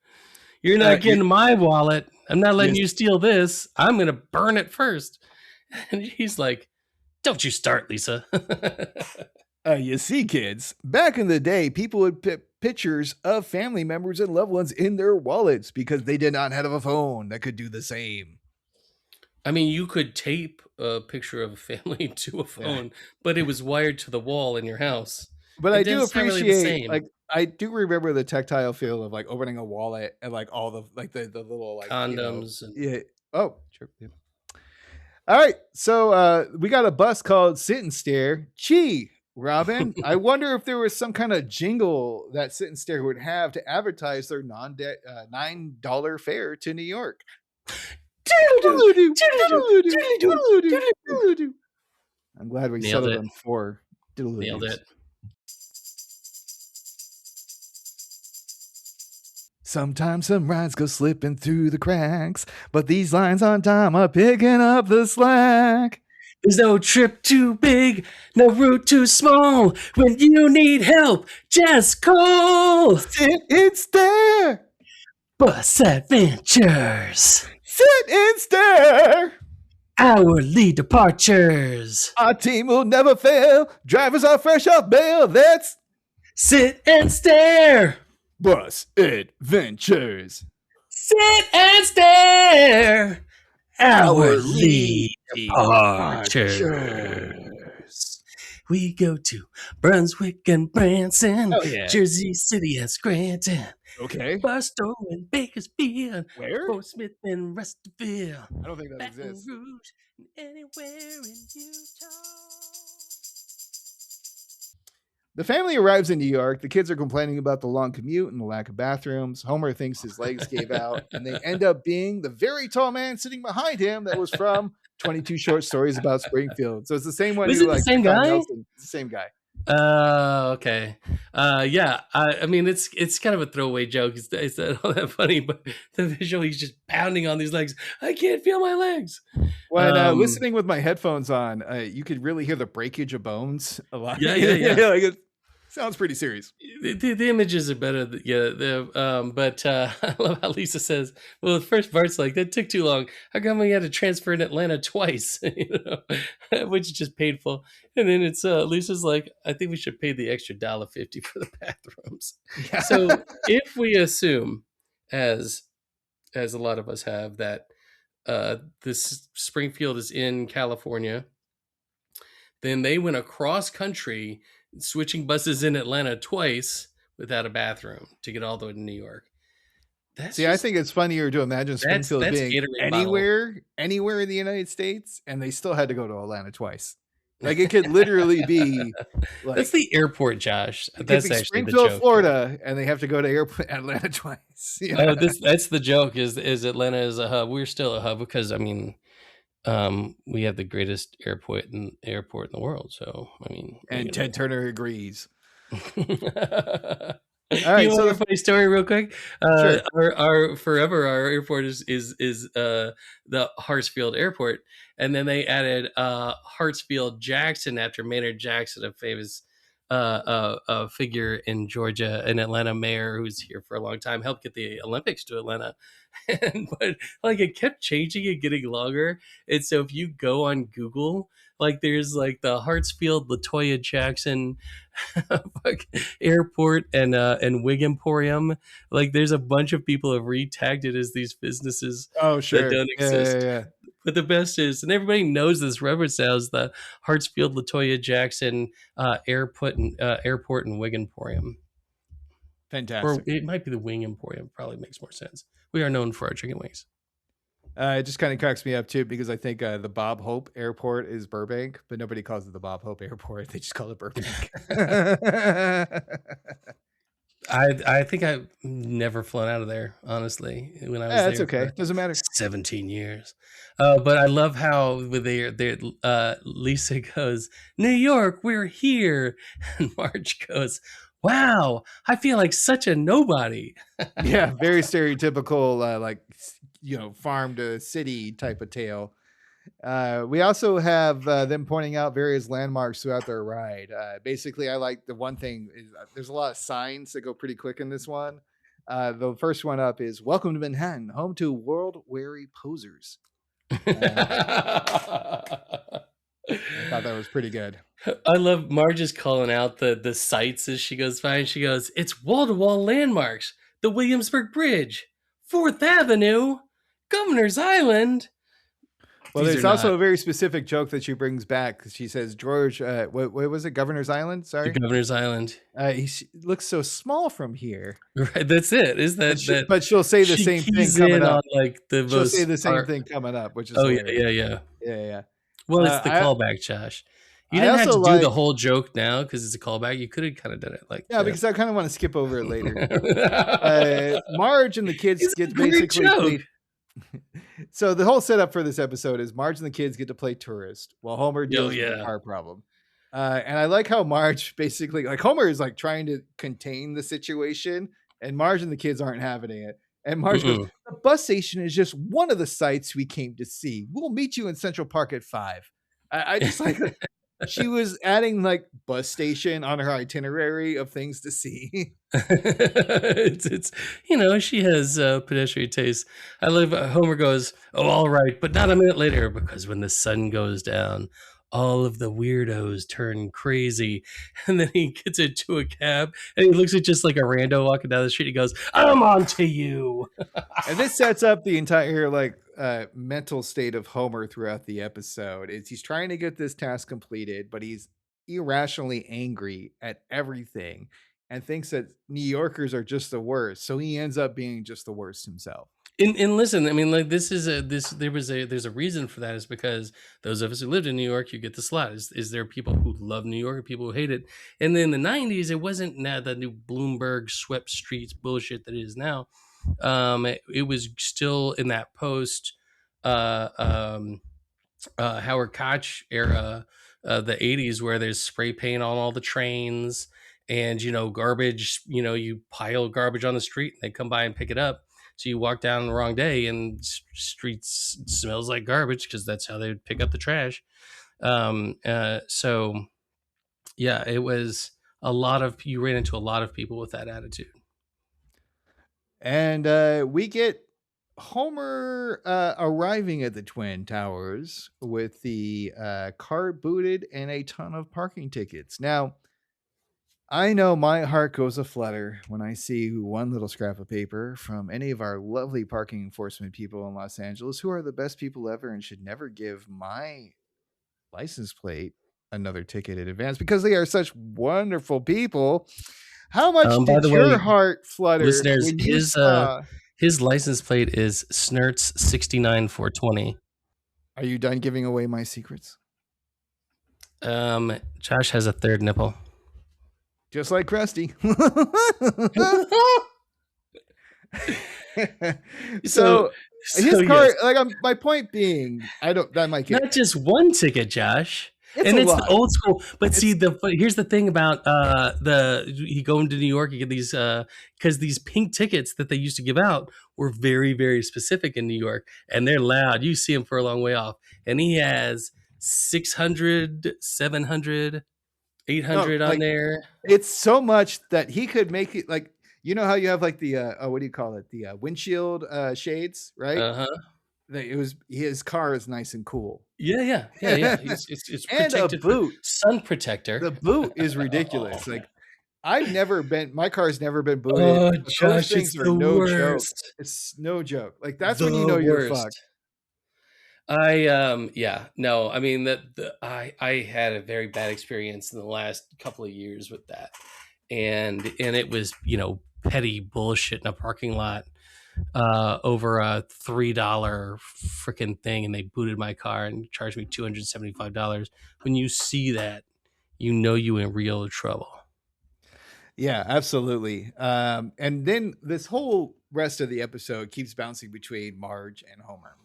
You're not getting my wallet. I'm not letting you steal this. I'm going to burn it first. And he's like, don't you start, Lisa. You see, kids, back in the day, people would put pictures of family members and loved ones in their wallets because they did not have a phone that could do the same. I mean, you could tape a picture of a family to a phone, but it was wired to the wall in your house. But I do appreciate, I do remember the tactile feel of like opening a wallet and like all the little like condoms. Oh, sure. Yeah. All right. So we got a bus called Sit and Stare. Gee, Robin, I wonder if there was some kind of jingle that Sit and Stare would have to advertise their $9 fare to New York. I'm glad we settled on 4. Nailed it. Sometimes some rides go slipping through the cracks, but these lines on time are picking up the slack. There's no trip too big, no route too small. When you need help, just call. Sit and Stare. Bus Adventures. Sit and Stare. Hourly departures. Our team will never fail. Drivers are fresh off bail. That's Sit and Stare. Bus Adventures. Sit and stare. Our lead departures. departures. We go to Brunswick and Branson, Oh, yeah. Jersey City and Scranton, Okay. Barstow and Bakersfield, Where? Fort Smith and Rusterville, I don't think that Baton exists. Rouge, and anywhere in Utah. The family arrives in New York. The kids are complaining about the long commute and the lack of bathrooms. Homer thinks his legs gave out, and they end up being the very tall man sitting behind him that was from 22 Short Stories About Springfield. So it's the same one. Was who, it the like, same picked on guy? Nelson. It's the same guy. Okay. Yeah. I mean, it's kind of a throwaway joke. It's not all that funny, but the visual, he's just pounding on these legs. I can't feel my legs. When listening with my headphones on, you could really hear the breakage of bones a lot. Yeah. Like it sounds pretty serious. The images are better. But I love how Lisa says, well, the first part's like, that took too long. How come we had to transfer in Atlanta twice? Which is just painful. And then it's Lisa's like, I think we should pay the extra $1.50 for the bathrooms. Yeah. So if we assume, as a lot of us have, that this Springfield is in California, then they went across country, switching buses in Atlanta twice without a bathroom to get all the way to New York. I think it's funnier to imagine Springfield that's being Gatorade anywhere in the United States, and they still had to go to Atlanta twice. Like, it could literally be like, that's the airport, Josh. It That's could be actually Springfield, the joke, Florida, and they have to go to Atlanta twice. Yeah. Oh, that's the joke. Is Atlanta is a hub? We're still a hub because, I mean, we have the greatest airport in the world. So, I mean, and Ted Turner agrees. All right, you so want a funny story real quick? Sure. Our airport is the Hartsfield Airport, and then they added Hartsfield Jackson after Maynard Jackson, a famous figure in Georgia, an Atlanta mayor who's here for a long time, helped get the Olympics to Atlanta. But like, it kept changing and getting longer. And so if you go on Google, like, there's like the Hartsfield Latoya Jackson airport and Wig Emporium. Like, there's a bunch of people who have re-tagged it as these businesses that don't exist. Yeah. But the best is, and everybody knows this reference now, is the Hartsfield Latoya Jackson airport and Wig Emporium. Fantastic. Or it might be the Wing Emporium. Probably makes more sense. We are known for our chicken wings. It just kind of cracks me up too, because I think the Bob Hope Airport is Burbank, but nobody calls it the Bob Hope Airport. They just call it Burbank. I think I've never flown out of there, honestly. When I was that's there, okay. Doesn't matter. 17 years. But I love how with Lisa goes, New York, we're here, and Marge goes, wow, I feel like such a nobody. Yeah, very stereotypical, like, farm to city type of tale. We also have them pointing out various landmarks throughout their ride. Basically, I like the one thing is there's a lot of signs that go pretty quick in this one. The first one up is "Welcome to Manhattan, home to world-weary posers." I thought that was pretty good. I love Marge's calling out the sites as she goes by, and she goes, it's wall-to-wall landmarks, the Williamsburg Bridge, 4th Avenue, Governor's Island. Well, there's also a very specific joke that she brings back. She says, George, what was it? Governor's Island? Sorry. The Governor's Island. He looks so small from here. Right, that's it. Is that? But she'll say the same thing coming up. She'll say the same thing coming up, which is yeah. Well, it's the callback, Josh. You didn't have to do the whole joke now because it's a callback. You could have kind of done it like because I kind of want to skip over it later. Marge and the kids get basically played. So the whole setup for this episode is Marge and the kids get to play tourist while Homer deals with the car problem. And I like how Marge basically, like, Homer is like trying to contain the situation, and Marge and the kids aren't having it. And Marge goes, the bus station is just one of the sites we came to see. We'll meet you in Central Park at 5. I just like she was adding like bus station on her itinerary of things to see. it's she has pedestrian taste. I love Homer goes, oh, all right, but not a minute later, because when the sun goes down, all of the weirdos turn crazy. And then he gets into a cab and he looks at just like a rando walking down the street. He goes, I'm on to you. And this sets up the entire mental state of Homer throughout the episode. He's trying to get this task completed, but he's irrationally angry at everything and thinks that New Yorkers are just the worst. So he ends up being just the worst himself. And listen, I mean, like there's a reason for that, is because those of us who lived in New York, you get this a lot. Is there people who love New York and people who hate it? And then in the 90s, it wasn't now the new Bloomberg swept streets bullshit that it is now. It was still in that post Howard Koch era, the 80s, where there's spray paint on all the trains and, garbage, you pile garbage on the street and they come by and pick it up. So you walk down the wrong day and streets smells like garbage, because that's how they would pick up the trash. So yeah, it was you ran into a lot of people with that attitude. And we get Homer arriving at the Twin Towers with the car booted and a ton of parking tickets. Now, I know my heart goes aflutter when I see one little scrap of paper from any of our lovely parking enforcement people in Los Angeles, who are the best people ever and should never give my license plate another ticket in advance because they are such wonderful people. How much did your heart flutter? Listeners, his license plate is Snerts 69420. Are you done giving away my secrets? Josh has a third nipple. Just like Krusty. so his car, yes. My point being, that might get not just one ticket, Josh. It's the old school. But here's the thing about you go into New York, you get these because these pink tickets that they used to give out were very, very specific in New York, and they're loud. You see them for a long way off, and he has 600, 700. 800 on there. It's so much that he could make it like, how you have like the what do you call it, the windshield shades, right? His car is nice and cool. Yeah. It's and a boot, sun protector. The boot is ridiculous. My car's never been booted. Oh, Josh, it's the worst. Joke. It's no joke. Like that's when you know you're fucked. I mean I had a very bad experience in the last couple of years with that, and it was petty bullshit in a parking lot over a $3 freaking thing, and they booted my car and charged me $275. When you see that, you in real trouble. Yeah, absolutely. And then this whole rest of the episode keeps bouncing between Marge and Homer.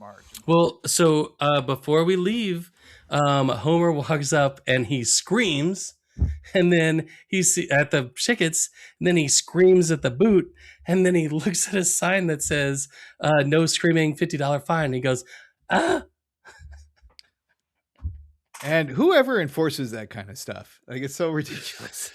Well, so before we leave, Homer walks up and he screams, and then he's at the tickets, and then he screams at the boot, and then he looks at a sign that says no screaming, $50 fine. And he goes, ah. And whoever enforces that kind of stuff, it's so ridiculous.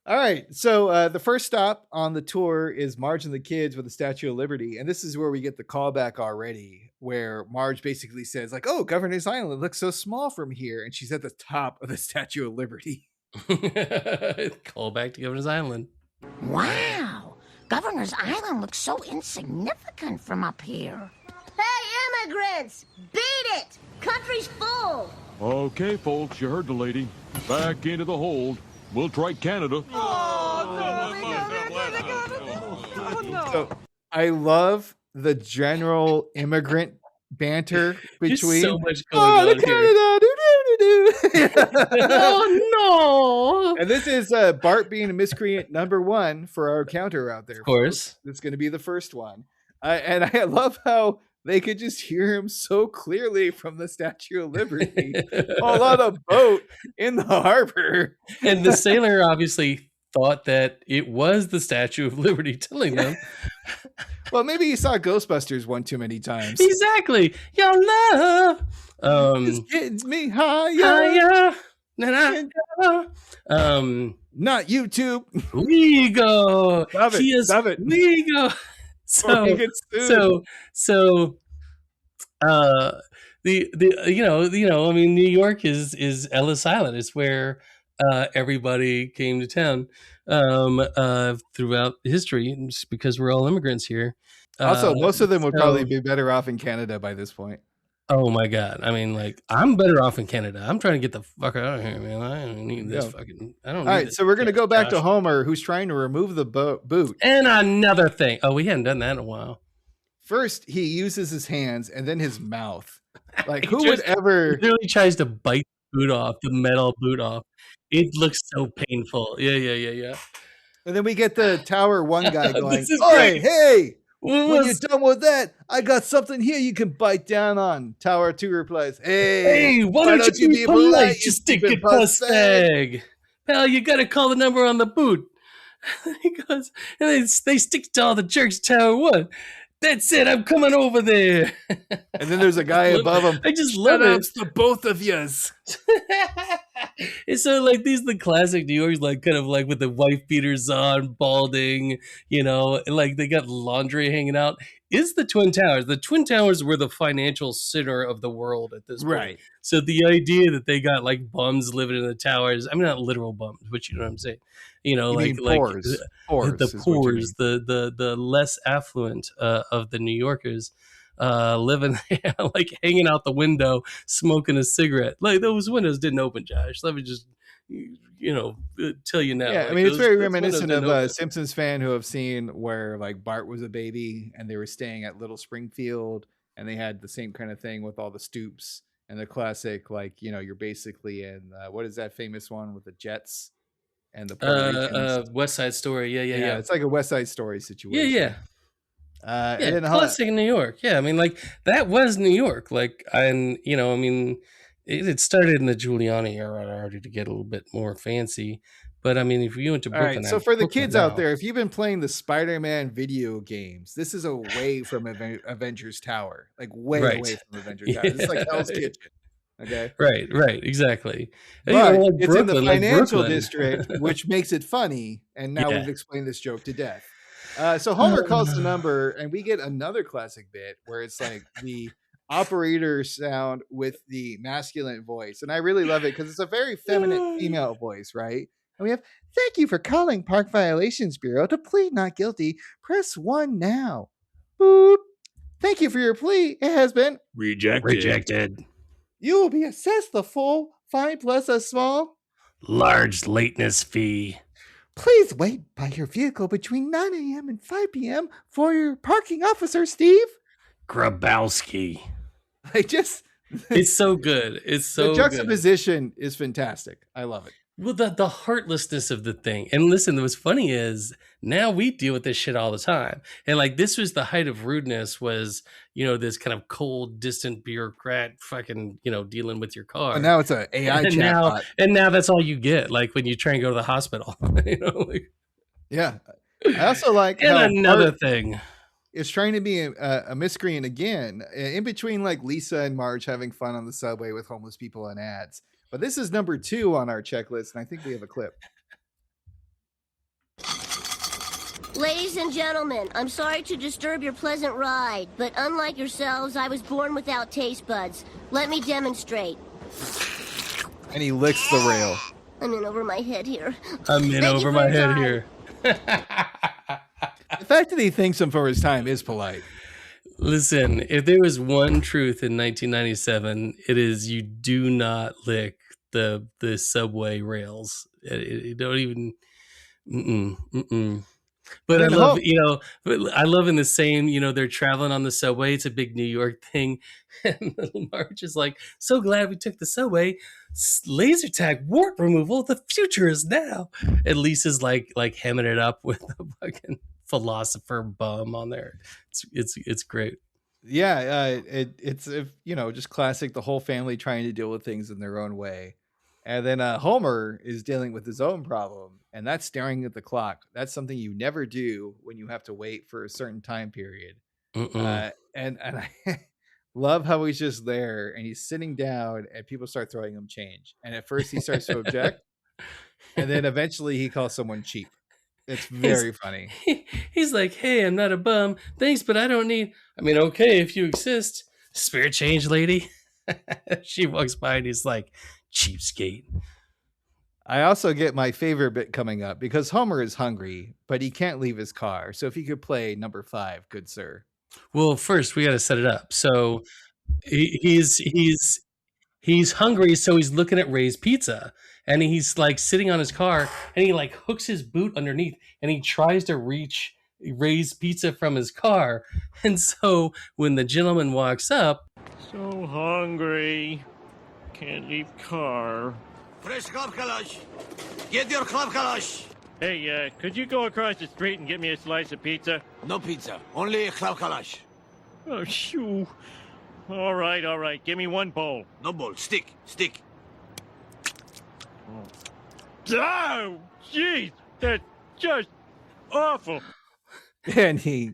All right, so the first stop on the tour is Marge and the kids with the Statue of Liberty, and this is where we get the callback already, where Marge basically says, oh, Governor's Island looks so small from here, and she's at the top of the Statue of Liberty. Callback to Governor's Island. Wow, Governor's Island looks so insignificant from up here. Hey, immigrants! Beat it! Country's full! Okay, folks, you heard the lady. Back into the hold. We'll try Canada. So I love the general immigrant banter between. There's so much going on here. Oh no! And this is Bart being a miscreant number 1 for our counter out there. Of course, it's going to be the first one, and I love how they could just hear him so clearly from the Statue of Liberty all on a boat in the harbor. And the sailor obviously thought that it was the Statue of Liberty telling them. Well, maybe he saw Ghostbusters one too many times. Exactly. Your love just gets me higher. Not YouTube. We go. Stop it. We go. So I mean, New York is Ellis Island. It's where everybody came to town throughout history, just because we're all immigrants here. Also, most of them would probably So, be better off in Canada by this point. oh my God! I mean, like, I'm better off in Canada. I'm trying to get the fuck out of here, man. I don't need this fucking. I don't. All need right, this so we're gonna shit, go back to Josh. Homer, who's trying to remove the boot. And another thing. Oh, we hadn't done that in a while. First, he uses his hands and then his mouth. Like, He who would just ever? literally tries to bite the boot off, the metal boot off. It looks so painful. Yeah. And then we get the Tower 1 guy going, This is "Oi, great. hey, What when was- you're done with that, I got something here you can bite down on." Tower 2 replies, Hey, why don't you be polite? You stupid puss bag. Pal, you gotta call the number on the boot. He goes, and they stick to all the jerks, Tower 1. That's it, I'm coming over there. And then there's a guy above him. I just love it. To both of yous. And so, like, these are the classic New Yorkers, like, kind of like with the wife beaters on, balding, and, like, they got laundry hanging out. Is the Twin Towers. The Twin Towers were the financial center of the world at this point. Right. So the idea that they got, like, bums living in the towers, I mean, not literal bums, but you know what I'm saying? You mean pores. The Pores, the less affluent of the New Yorkers living like hanging out the window, smoking a cigarette. Like, those windows didn't open, Josh. Let me just tell you now. Yeah, like, I mean, it's very those reminiscent windows of didn't a open. Simpsons fan who have seen where like Bart was a baby and they were staying at Little Springfield and they had the same kind of thing with all the stoops and the classic, like, you're basically in what is that famous one with the Jets and the Puerto Ricans? West Side Story. Yeah. It's like a West Side Story situation. Yeah. And then Classic New York. Yeah, I mean, like, that was New York. Like, and I mean, it started in the Giuliani era already to get a little bit more fancy. But I mean, if you went to all Brooklyn, right, so for the Brooklyn kids now, out there, if you've been playing the Spider-Man video games, this is away from Avengers Tower, like way Right. away from Avengers Tower. This is like Hell's Kitchen. Okay. Right, exactly. But Like it's in the Brooklyn, like financial Brooklyn. district, which makes it funny. And now Yeah. we've explained this joke to death. So Homer calls the number, and we get another classic bit where it's like the operator sound with the masculine voice. And I really love it because it's a very feminine female voice, right? And we have, "Thank you for calling Park Violations Bureau. To plead not guilty, press 1 now. Boop. Thank you for your plea. It has been Rejected. You will be assessed the full fine plus a small. Large lateness fee. Please wait by your vehicle between 9 a.m. and 5 p.m. for your parking officer, Steve." Grabowski. Like, just It's so good. It's so the good. juxtaposition is fantastic. I love it. Well, the heartlessness of the thing. And listen, what's funny is now we deal with this shit all the time. And like, this was the height of rudeness, was, this kind of cold, distant bureaucrat fucking, dealing with your car. And now it's an AI and chatbot. now that's all you get. Like when you try and go to the hospital, like, Yeah. I also like and how another Bart thing. is trying to be a miscreant again, in between like Lisa and Marge having fun on the subway with homeless people and ads. But this is number 2 on our checklist, and I think we have a clip. Ladies and gentlemen, I'm sorry to disturb your pleasant ride, but unlike yourselves, I was born without taste buds. Let me demonstrate. And he licks the rail. I'm in over my head here. I'm in Thank you over for my your head time. here. The fact that he thanks him for his time is polite. Listen, if there was one truth in 1997, it is you do not lick the subway rails. You don't even. But I And love, I love in the same, they're traveling on the subway. It's a big New York thing. And little Marge is like, "So glad we took the subway. Laser tag warp removal. The future is now." And Lisa's like hemming it up with a fucking philosopher bum on there. It's great. Yeah, it's just classic. The whole family trying to deal with things in their own way, and then Homer is dealing with his own problem, and that's staring at the clock. That's something you never do when you have to wait for a certain time period. And I love how he's just there and he's sitting down, and people start throwing him change. And at first he starts to object, and then eventually he calls someone cheap. It's very funny. He's like, "Hey, I'm not a bum. Thanks, but I don't need. I mean, okay, if you exist, spare change, lady." She walks by and he's like, cheapskate. I also get my favorite bit coming up because Homer is hungry, but he can't leave his car. So if you could play number 5, good sir. Well, first we got to set it up. So he's hungry, so he's looking at Ray's Pizza, and he's like sitting on his car, and he like hooks his boot underneath, and he tries to reach Ray's Pizza from his car. And so when the gentleman walks up, So hungry. Can't leave car. Fresh club kalash. Get your club kalash. Hey, could you go across the street and get me a slice of pizza? No pizza, only a club kalash. Oh, shoo. All right. Give me one bowl. No bowl, stick. Oh, jeez. That's just awful. And he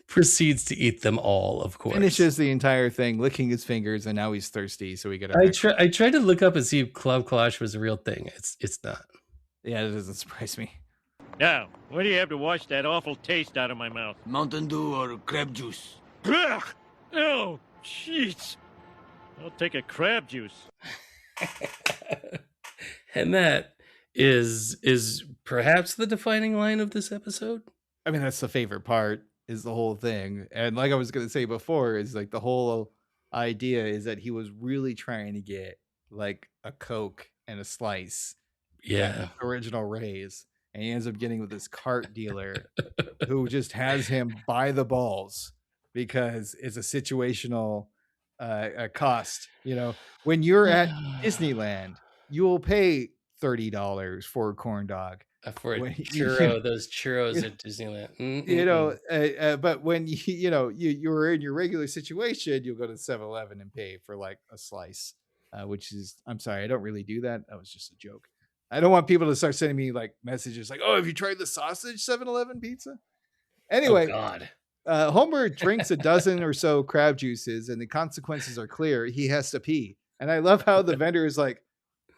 proceeds to eat them all, of course. finishes the entire thing, licking his fingers, and now he's thirsty, so we get I tried to look up and see if Club Kalash was a real thing. It's not. Yeah, that doesn't surprise me. Now, what do you have to wash that awful taste out of my mouth? Mountain Dew or crab juice. Ugh! Oh, jeez. I'll take a crab juice. And that is perhaps the defining line of this episode. I mean, that's the favorite part, is the whole thing. And like I was going to say before, is like the whole idea is that he was really trying to get like a Coke and a slice. Yeah. Original Rays. And he ends up getting with this cart dealer who just has him by the balls because it's a situational cost. You know, when you're at Disneyland, you will pay $30 for a corn dog. For a churro, those churros at Disneyland. You know, but when you're in your regular situation, you'll go to 7-Eleven and pay for like a slice, which is, I'm sorry, I don't really do that. That was just a joke. I don't want people to start sending me like messages like, "Oh, have you tried the sausage 7-Eleven pizza?" Anyway, oh God. Homer drinks a dozen or so crab juices, and the consequences are clear. He has to pee, and I love how the vendor is like,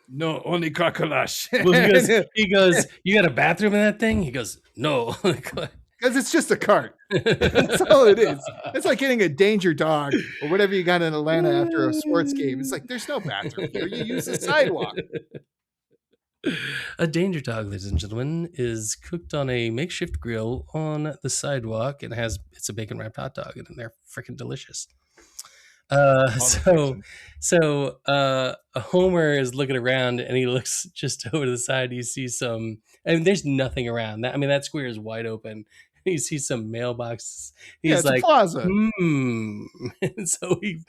"No, only kakalash." Well, he goes, "You got a bathroom in that thing?" He goes, "No." Because it's just a cart. That's all it is. It's like getting a danger dog or whatever you got in Atlanta after a sports game. It's like, there's no bathroom here. You use the sidewalk. A danger dog, ladies and gentlemen, is cooked on a makeshift grill on the sidewalk and it's a bacon wrapped hot dog, and they're freaking delicious. So Homer is looking around, and he looks just over to the side. He sees some, and there's nothing around. That square is wide open. He sees some mailboxes. He's like, plaza. And so he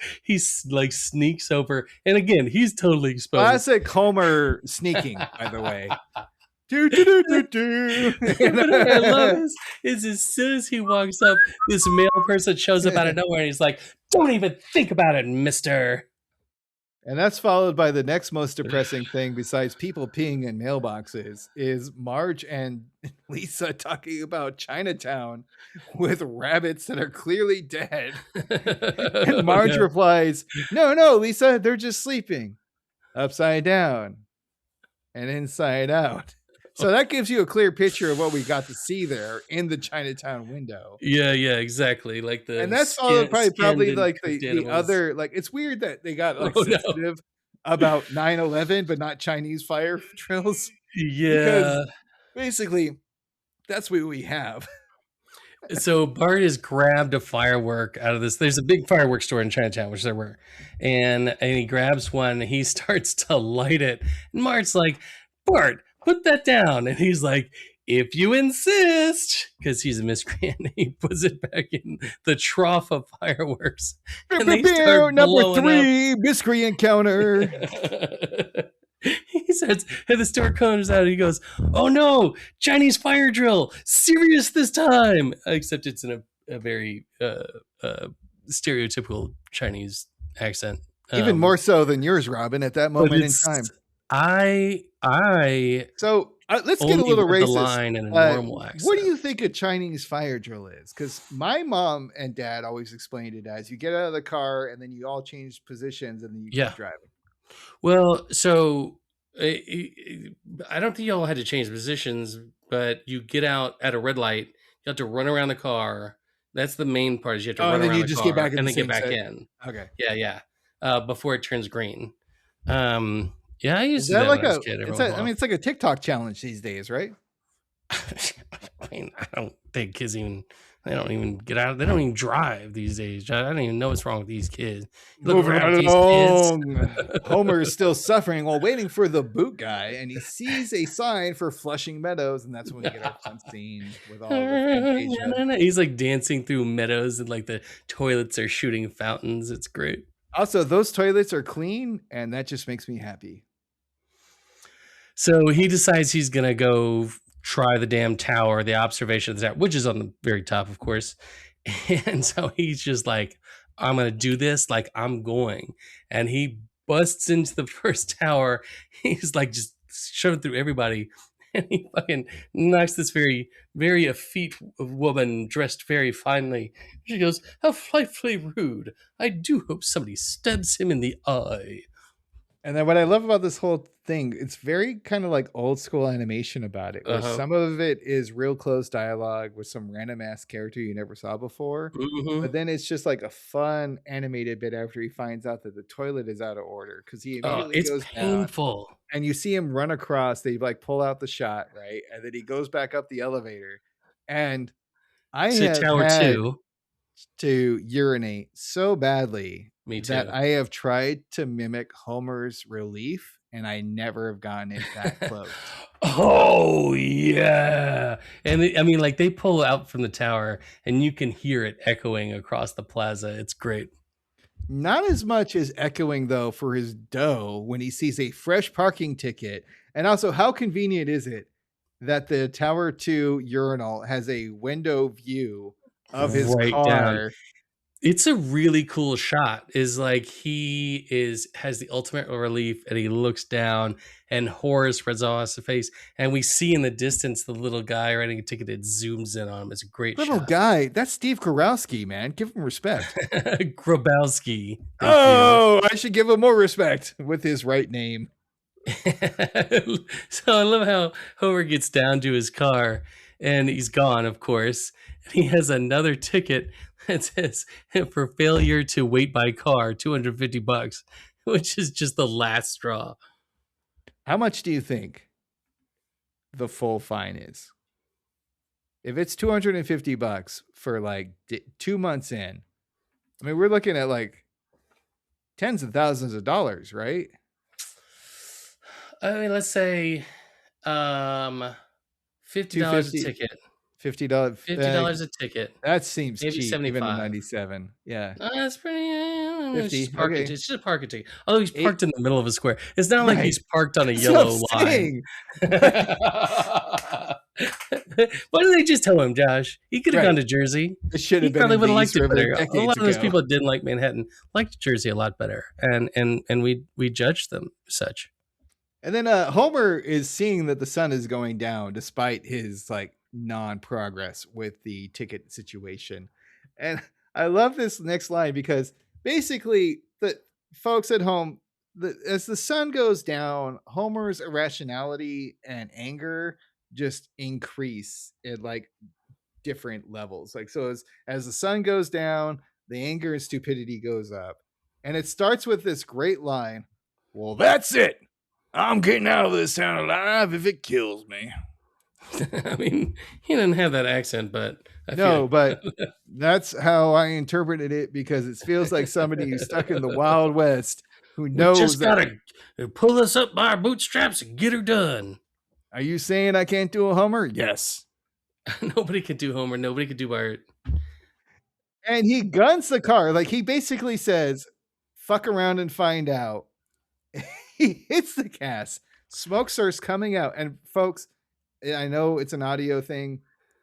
like sneaks over, and again, he's totally exposed. Classic Homer sneaking, by the way. What I love is as soon as he walks up, this male person shows up out of nowhere, and he's like, "Don't even think about it, mister." And that's followed by the next most depressing thing besides people peeing in mailboxes is Marge and Lisa talking about Chinatown with rabbits that are clearly dead. And Marge replies, no, Lisa, they're just sleeping upside down and inside out. So that gives you a clear picture of what we got to see there in the Chinatown window. Yeah, exactly. Like and that's probably like the other, like, it's weird that they got like sensitive about 9/11, but not Chinese fire drills. Yeah, because basically that's what we have. So Bart has grabbed a firework out of this. There's a big fireworks store in Chinatown, which there were, and he grabs one. And he starts to light it, and Mart's like, "Bart, put that down." And he's like, "If you insist," because he's a miscreant. He puts it back in the trough of fireworks. And they start number 3, miscreant counter. He starts, and the store comes out, and he goes, "Oh no, Chinese fire drill, serious this time." Except it's in a very stereotypical Chinese accent. Even more so than yours, Robin, at that moment in time. So let's get a little racist. Line in a normal accent. What do you think a Chinese fire drill is? Because my mom and dad always explained it as you get out of the car and then you all change positions and then you keep driving. Well, so I don't think y'all had to change positions, but you get out at a red light. You have to run around the car. That's the main part. Is you have to run around the car get back in and the then get back set. in. Okay. Yeah. before it turns green. Yeah, I used Is to do that that like when I was a? a kid. Every It's once in a. a I mean, while. it's like a TikTok challenge these days, right? I mean, I don't think kids even. They don't even get out. They don't even drive these days. I don't even know what's wrong with these kids. You look Moving around right at these kids. along. Homer is still suffering while waiting for the boot guy, and he sees a sign for Flushing Meadows, and that's when we get our fun scene with all the Fantasia. He's like dancing through meadows, and like the toilets are shooting fountains. It's great. Also, those toilets are clean, and that just makes me happy. So he decides he's gonna go try the damn tower, the observation of the tower, which is on the very top, of course. And so he's just like, I'm gonna do this, like I'm going. And he busts into the first tower. He's like just shoving through everybody. And he fucking knocks this very, very effete woman dressed very finely. She goes, how frightfully rude. I do hope somebody stabs him in the eye. And then what I love about this whole thing, it's very kind of like old school animation about it, where some of it is real close dialogue with some random ass character you never saw before. But then it's just like a fun animated bit after he finds out that the toilet is out of order because he immediately It's goes painful. down, and you see him run across. They like pull out the shot, right? And then he goes back up the elevator. And I So have Tower had 2. to urinate so badly Me too. that I have tried to mimic Homer's relief, and I never have gotten it that close. Oh yeah, and I mean, like they pull out from the tower, and you can hear it echoing across the plaza. It's great. Not as much as echoing though for his dough when he sees a fresh parking ticket. And also, how convenient is it that the Tower 2 urinal has a window view of his Right car? down. It's a really cool shot. Is like has the ultimate relief, and he looks down, and horror spreads across the face, and we see in the distance the little guy writing a ticket. It zooms in on him. It's a great Little shot. guy, that's Steve Karowski, man. Give him respect. Grabowski. Oh, I should give him more respect with his right name. So I love how Homer gets down to his car, and he's gone, of course. And he has another ticket that says for failure to wait by car, $250, which is just the last straw. How much do you think the full fine is? If it's $250 for like 2 months in, I mean, we're looking at like tens of thousands of dollars, right? I mean, let's say $50 a ticket. $50. $50 a ticket. That seems Maybe cheap, 75. even in 97. Yeah. That's pretty. 50. Okay. It's just a parking ticket. Oh, he's parked in the middle of a square. It's not like he's parked on a yellow line. Why didn't they just tell him, Josh? He could have gone to Jersey. It should have He been. probably would have liked it River better. A lot of those ago. people that didn't like Manhattan liked Jersey a lot better, and we judged them such. And then Homer is seeing that the sun is going down despite his like non-progress with the ticket situation. And I love this next line because basically the folks at home, as the sun goes down, Homer's irrationality and anger just increase at like different levels. Like, so as the sun goes down, the anger and stupidity goes up. And it starts with this great line. Well, that's it. I'm getting out of this town alive if it kills me. I mean, he didn't have that accent, but but that's how I interpreted it because it feels like somebody who's stuck in the Wild West who knows we just gotta pull us up by our bootstraps and get her done. Are you saying I can't do a Homer? Yes. Nobody can do Homer. Nobody can do Bart. And he guns the car. Like he basically says, fuck around and find out. He hits the gas. Smoke starts coming out. And folks, I know it's an audio thing.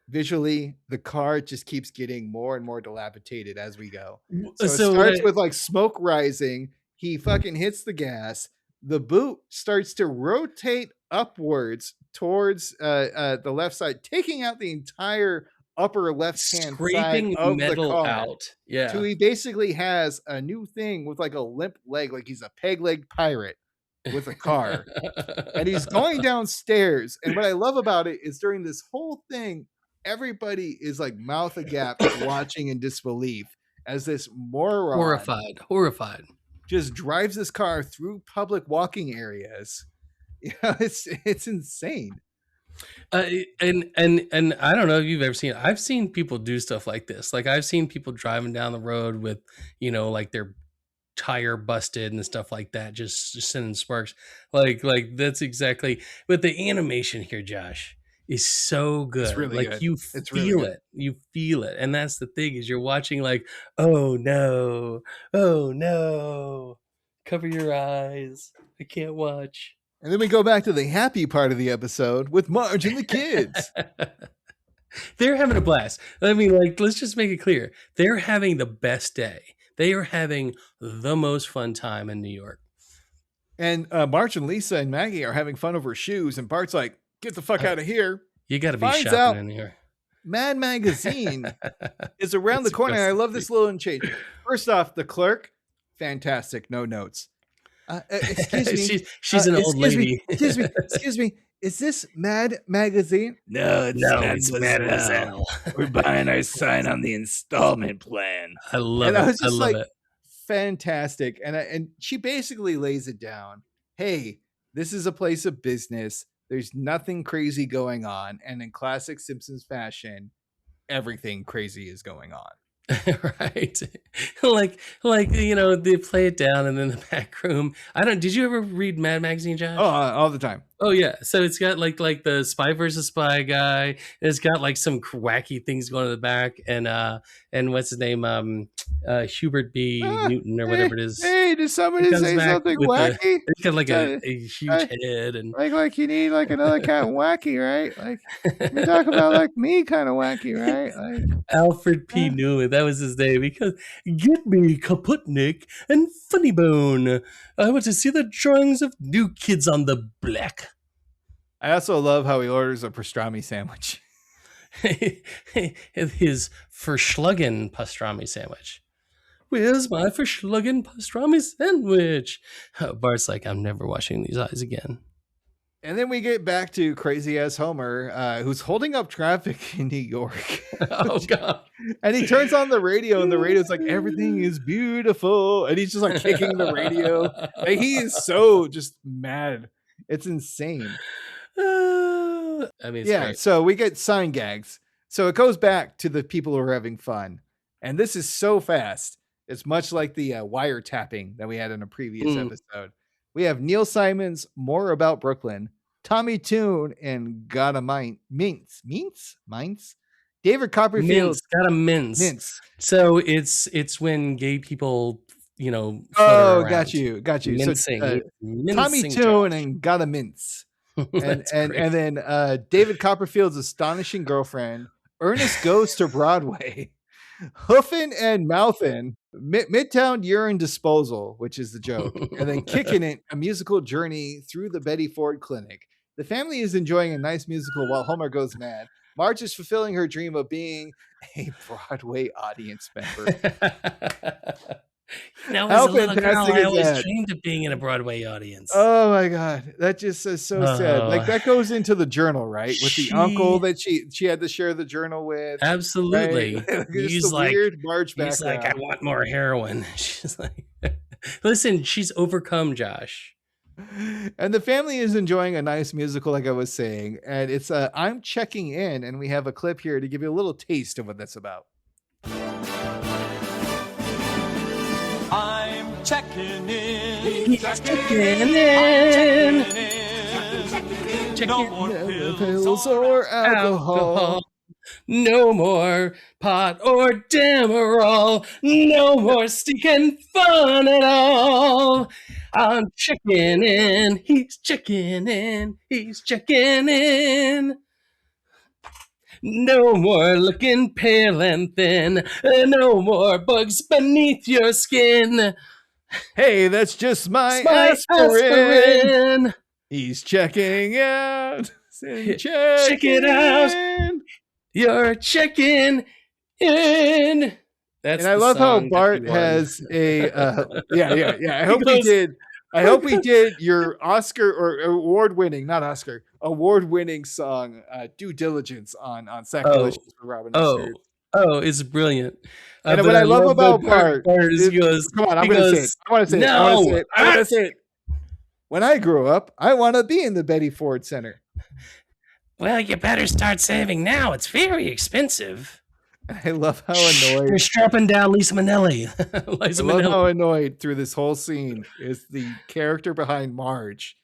Visually, the car just keeps getting more and more dilapidated as we go. So it starts with like smoke rising. He fucking hits the gas. The boot starts to rotate upwards towards the left side, taking out the entire upper left-hand side of metal the car out. Yeah. So he basically has a new thing with like a limp leg, like he's a peg-legged pirate with a car. And he's going downstairs. And what I love about it is during this whole thing, everybody is like mouth agape watching in disbelief as this moron horrified just drives his car through public walking areas. It's insane. And I don't know if you've ever seen. I've seen people do stuff like this. Like I've seen people driving down the road with, like their tire busted and stuff like that, just sending sparks. Like that's exactly. But the animation here, Josh, is so good. It's really like good. you It's feel really good. it. You feel it, and that's the thing is you're watching like, oh no, cover your eyes. I can't watch. And then we go back to the happy part of the episode with Marge and the kids. They're having a blast. I mean, like, let's just make it clear. They're having the best day. They are having the most fun time in New York. And Marge and Lisa and Maggie are having fun over shoes. And Bart's like, get the fuck out of here. You got to be Finds shopping out in here. Mad Magazine is around the It's corner. across I the love this little change. First off, the clerk, fantastic. No notes. Excuse me. She's an old lady. Excuse me. Is this Mad Magazine? No, it's Mademoiselle. We're buying our sign on the installment plan. I love And it. I was just love like, it. fantastic. And she basically lays it down. Hey, this is a place of business. There's nothing crazy going on. And in classic Simpsons fashion, everything crazy is going on. Right. like they play it down and then the back room. Did you ever read Mad Magazine, Josh? Oh, all the time. Oh yeah. So it's got like the Spy versus Spy guy. And it's got like some wacky things going in the back, and what's his name? Hubert B. Newton or whatever it is. Hey, did somebody say something wacky? It's got like a huge head and like you need like another kind of wacky, right? Like you're talking about like me kind of wacky, right? Like Alfred P. Newman, that was his name. Because get me Kaputnik and Funny Bone. I want to see the drawings of New Kids on the Block. I also love how he orders a pastrami sandwich. His Verschluggen pastrami sandwich. Where's my Verschluggen pastrami sandwich? Bart's like, I'm never washing these eyes again. And then we get back to crazy ass Homer, who's holding up traffic in New York. Oh God! And he turns on the radio, and the radio's like, everything is beautiful, and he's just like kicking the radio. Like, he is so just mad. It's insane. I mean, it's yeah. great. So we get sign gags. So it goes back to the people who are having fun, and this is so fast. It's much like the wiretapping that we had in a previous episode. We have Neil Simon's More About Brooklyn, Tommy Tune, and Gotta Mince. David Copperfield. Gotta mince. So it's when gay people, Oh, flutter got you. Mincing. So, Mincing Tommy Josh. Tune and Gotta Mince. and then David Copperfield's Astonishing Girlfriend, Ernest Goes to Broadway, Hoofin' and Mouthin', Midtown Urine Disposal, which is the joke, and then Kickin' It, a musical journey through the Betty Ford Clinic. The family is enjoying a nice musical while Homer goes mad. Marge is fulfilling her dream of being a Broadway audience member. As a little girl, I always dreamed of being in a Broadway audience. Oh my God. That just is so sad. Like that goes into the journal, right? With the uncle that she had to share the journal with. Absolutely. Right? He's like, weird Marge he's background. like, I want more heroin. She's like, listen, she's overcome, Josh. And the family is enjoying a nice musical, like I was saying. And it's I'm Checking In, and we have a clip here to give you a little taste of what that's about. I'm checking in. He's checking in. No more Pills or alcohol. No more pot or Demerol. No more stinking fun at all. I'm checking in. He's checking in. He's checking in. No more looking pale and thin. No more bugs beneath your skin. Hey, that's just my aspirin. He's checking out. Check it out. You're checking in. That's and I love how Bart has a yeah. I hope we did. I hope we did your Oscar or award-winning song, "Due Diligence" on Sacrilicious for Robin. Oh, it's brilliant. And But what I love about Bart is is, he goes, come on, I'm going to say it. I want to say it. I want to say it. I want to say it. When I grow up, I want to be in the Betty Ford Center. Well, you better start saving now. It's very expensive. I love how annoyed. You're strapping down Lisa Minnelli. I love how annoyed through this whole scene is the character behind Marge.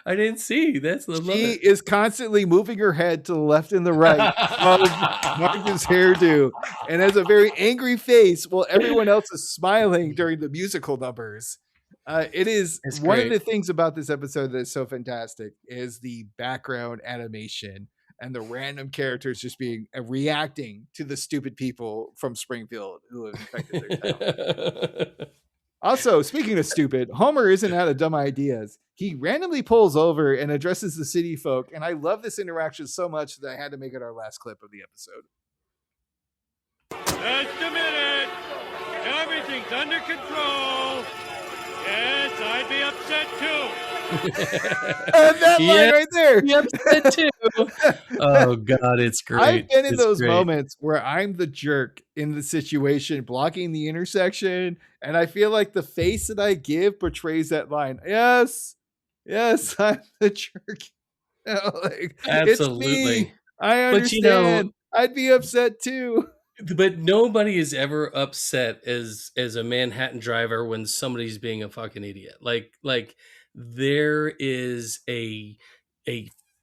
I didn't see. She is constantly moving her head to the left and the right of Marge's hairdo and has a very angry face while everyone else is smiling during the musical numbers. It is one of the things about this episode that is so fantastic is the background animation and the random characters just being reacting to the stupid people from Springfield who have infected their town. Also, speaking of stupid, Homer isn't out of dumb ideas. He randomly pulls over and addresses the city folk, and I love this interaction so much that I had to make it our last clip of the episode. Just a minute. Everything's under control. Yes, I'd be upset too. And that line right there. Be upset too. Oh God, it's great. I've been in those moments where I'm the jerk in the situation, blocking the intersection, and I feel like the face that I give portrays that line. Yes, I'm the jerk. Absolutely. It's me. I understand. I'd be upset too. But nobody is ever upset as a Manhattan driver when somebody's being a fucking idiot. Like there is a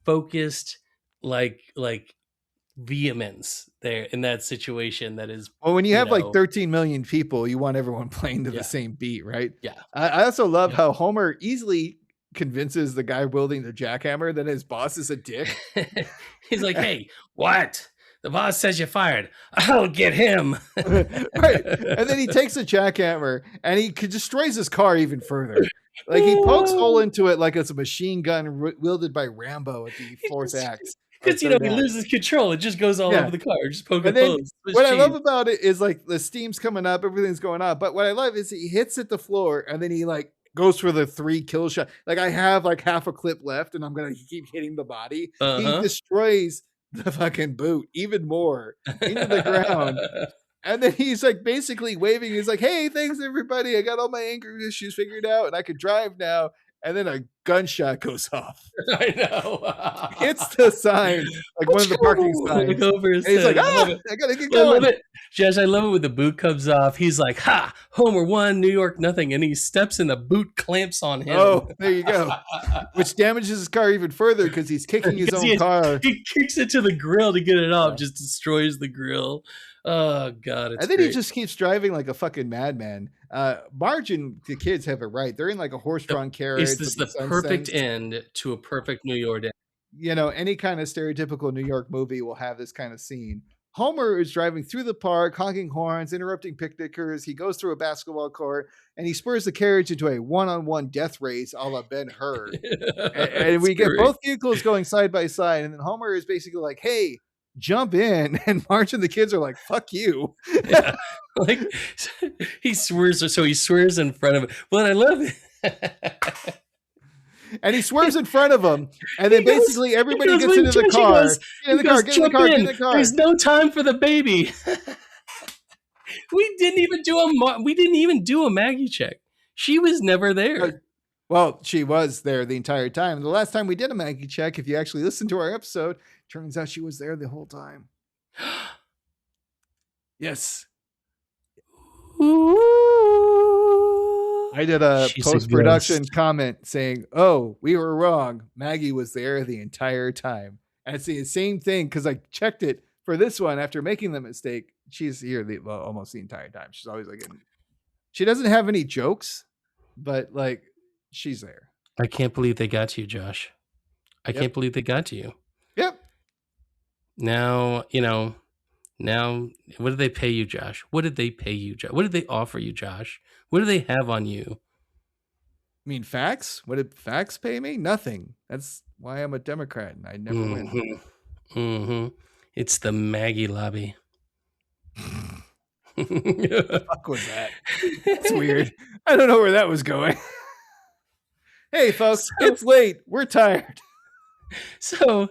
focused like vehemence there in that situation that is. Well, when you have like 13 million people, you want everyone playing to the same beat, right? Yeah. I also love how Homer easily convinces the guy wielding the jackhammer that his boss is a dick. He's like, "Hey, what? The boss says you're fired. I'll get him." Right. And then he takes a jackhammer and he destroys his car even further. Like he pokes a hole into it like it's a machine gun wielded by Rambo at the fourth act. Because he loses control. It just goes all over the car. Just poking holes. What I love about it is like the steam's coming up, everything's going on. But what I love is he hits at the floor and then he like goes for the 3 kill shot. Like I have like half a clip left and I'm gonna keep hitting the body. He destroys the fucking boot even more into the ground. And then he's like basically waving. He's like, "Hey, thanks everybody. I got all my anger issues figured out and I can drive now." And then a gunshot goes off. I know. It's the sign, like one of the parking signs. And he's like, I gotta get going. I love it. Josh, I love it when the boot comes off. He's like, "Ha, Homer won, New York nothing." And he steps and the boot clamps on him. Oh, there you go. Which damages his car even further because he's kicking his own car. He kicks it to the grill to get it off, just destroys the grill. Oh God! And then he just keeps driving like a fucking madman. Marge and the kids have it right. They're in like a horse-drawn carriage. Is this the perfect end to a perfect New York day? You know, any kind of stereotypical New York movie will have this kind of scene. Homer is driving through the park, honking horns, interrupting picnickers. He goes through a basketball court and he spurs the carriage into a one-on-one death race a la Ben-Hur. and we get both vehicles going side by side. And then Homer is basically like, "Hey, jump in," and Marge and the kids are like, "Fuck you." Yeah. Like he swerves, so he swerves in front of it. Well, I love it. And he swerves in front of him, and then basically everybody gets into the car. Get in the car. There's no time for the baby. We didn't even do a Maggie check. She was never there. Well, she was there the entire time. The last time we did a Maggie check, if you actually listen to our episode, turns out she was there the whole time. Yes. I did a post-production comment saying, "Oh, we were wrong. Maggie was there the entire time." And it's the same thing because I checked it for this one after making the mistake. She's here almost the entire time. She's always like, she doesn't have any jokes, but like she's there. I can't believe they got to you, Josh. I can't believe they got to you. Yep. Now, now what did they pay you, Josh? What did they pay you, Josh? What did they offer you, Josh? What do they have on you? I mean, facts? What did facts pay me? Nothing. That's why I'm a Democrat and I never win. Mm-hmm. It's the Maggie lobby. What the fuck was that? That's weird. I don't know where that was going. Hey, folks, it's late. We're tired. So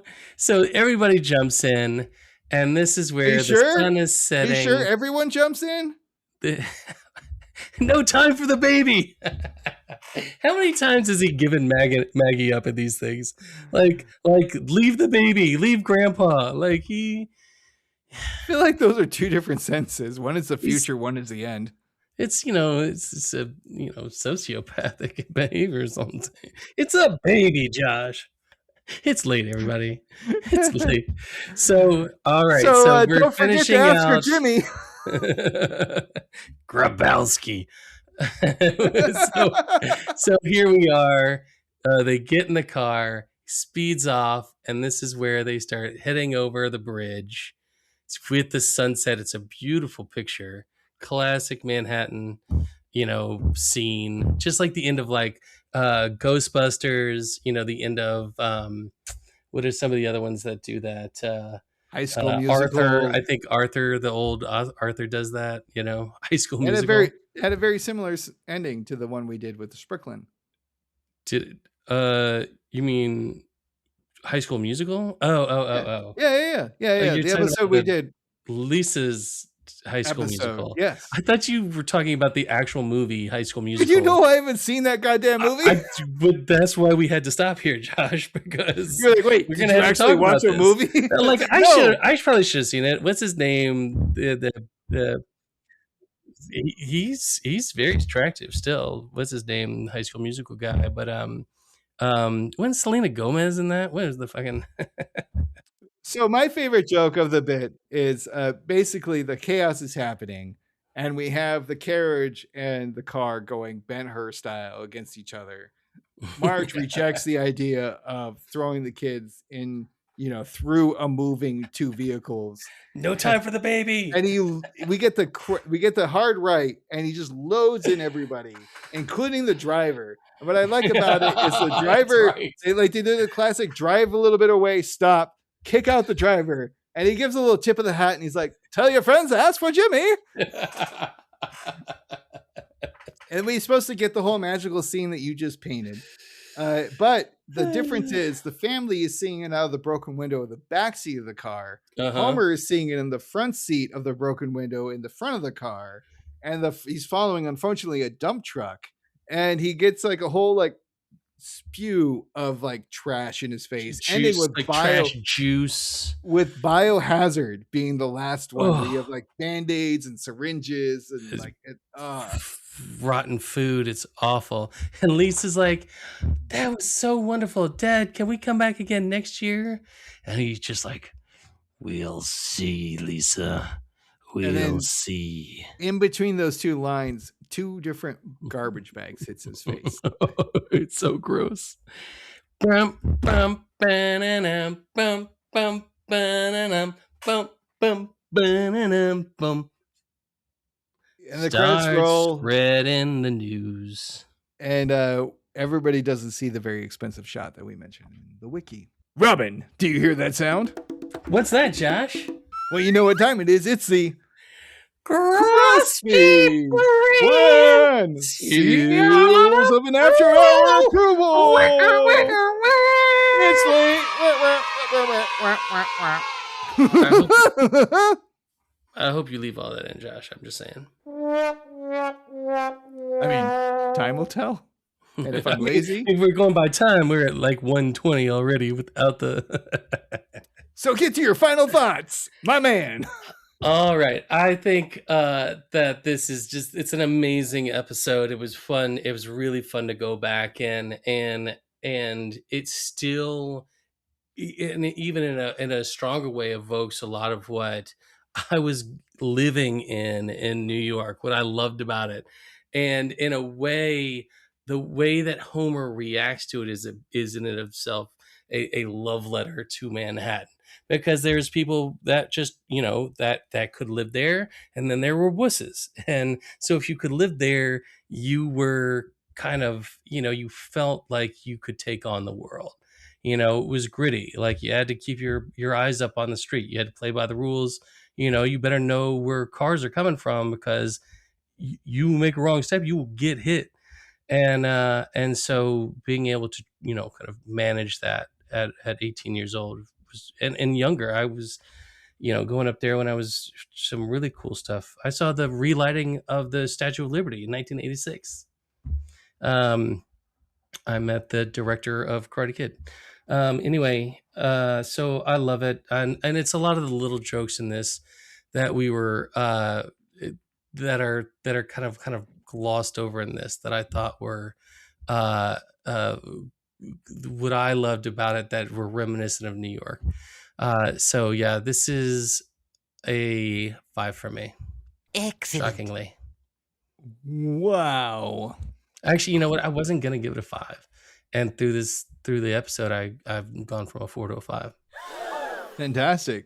everybody jumps in, And this is Are where you the sure? sun is Are setting. you sure everyone jumps in? No time for the baby. How many times has he given Maggie up at these things? Like leave the baby, leave grandpa. Like I feel like those are two different senses. One is the future, one is the end. it's it's a sociopathic behavior or something. It's a baby, Josh. It's late, everybody. It's late. So all right, so we're don't forget to finishing ask for out Jimmy. Grabowski. so here we are. They get in the car, speeds off, and this is where they start heading over the bridge. It's with the sunset. It's a beautiful picture, classic Manhattan, scene, just like the end of like Ghostbusters. The end of what are some of the other ones that do that? High School Musical. Arthur, I think Arthur, the old Arthur, does that. High School Musical had a very similar ending to the one we did with the Spricklin. Did you mean High School Musical? Oh. Yeah. The episode we did. Lisa's High School Musical. Yes. I thought you were talking about the actual movie High School Musical. Did you know I haven't seen that goddamn movie? But that's why we had to stop here, Josh, because you're like, wait, we're gonna have to watch a movie? Like I probably should have seen it. What's his name? He's very attractive still. What's his name? High School Musical guy. But when's Selena Gomez in that? What is the fucking So my favorite joke of the bit is basically the chaos is happening and we have the carriage and the car going Ben-Hur style against each other. Marge rejects the idea of throwing the kids in, through a moving two vehicles. No time for the baby. And we get the hard right, and he just loads in everybody, including the driver. And what I like about it is the driver. Right. They do the classic drive a little bit away, stop, kick out the driver, and he gives a little tip of the hat, and he's like, "Tell your friends to ask for Jimmy." And we're supposed to get the whole magical scene that you just painted. But the difference is the family is seeing it out of the broken window of the back seat of the car. Homer is seeing it in the front seat of the broken window in the front of the car. And he's following, unfortunately, a dump truck. And he gets like a whole like spew of like trash in his face. Juice, ending with like trash juice. With biohazard being the last one. Where you have like Band-Aids and syringes and like rotten food. It's awful. And Lisa's like, that was so wonderful. Dad, can we come back again next year? And he's just like, we'll see, Lisa. We'll see. In between those two lines, two different garbage bags hits his face. It's so gross. Bum, bum, ba-na-nam, bum, bum, ba-na-nam, bum, bum, ba-na-nam, bum. And the credits roll. Read in the news. And everybody doesn't see the very expensive shot that we mentioned in the wiki. Robin, do you hear that sound? What's that, Josh? Well, you know what time it is. It's the Crispy One Seals of an After Hour approval. It's late. I hope you leave all that in, Josh. I'm just saying. I mean, time will tell. And if I'm lazy, if we're going by time, we're at like 1:20 already without the. So get to your final thoughts, my man. All right. I think that this is it's an amazing episode. It was fun. It was really fun to go back and it's still, and even in a stronger way, evokes a lot of what I was living in New York, what I loved about it. And in a way, the way that Homer reacts to it is in and of itself a love letter to Manhattan. Because there's people that just, that could live there. And then there were wusses. And so if you could live there, you were kind of, you felt like you could take on the world. It was gritty. Like you had to keep your eyes up on the street. You had to play by the rules. You better know where cars are coming from because you make a wrong step, you will get hit. And so being able to, kind of manage that at 18 years old and younger, I was, going up there when I was some really cool stuff. I saw the relighting of the Statue of Liberty in 1986. I met the director of Karate Kid. Anyway, so I love it, and it's a lot of the little jokes in this that we were that are kind of glossed over in this that I thought were what I loved about it that were reminiscent of New York. So yeah, this is a 5 for me. Excellent. Shockingly. Wow. Actually, you know what? I wasn't gonna give it a 5, and through the episode, I've gone from a 4 to a 5. Fantastic.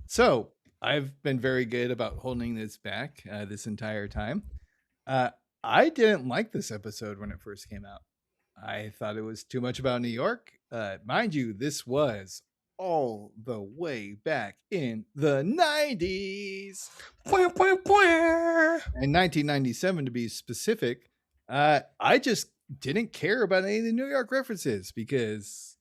So I've been very good about holding this back this entire time. I didn't like this episode when it first came out. I thought it was too much about New York. Mind you, this was all the way back in the 90s. In 1997 to be specific. I just didn't care about any of the New York references because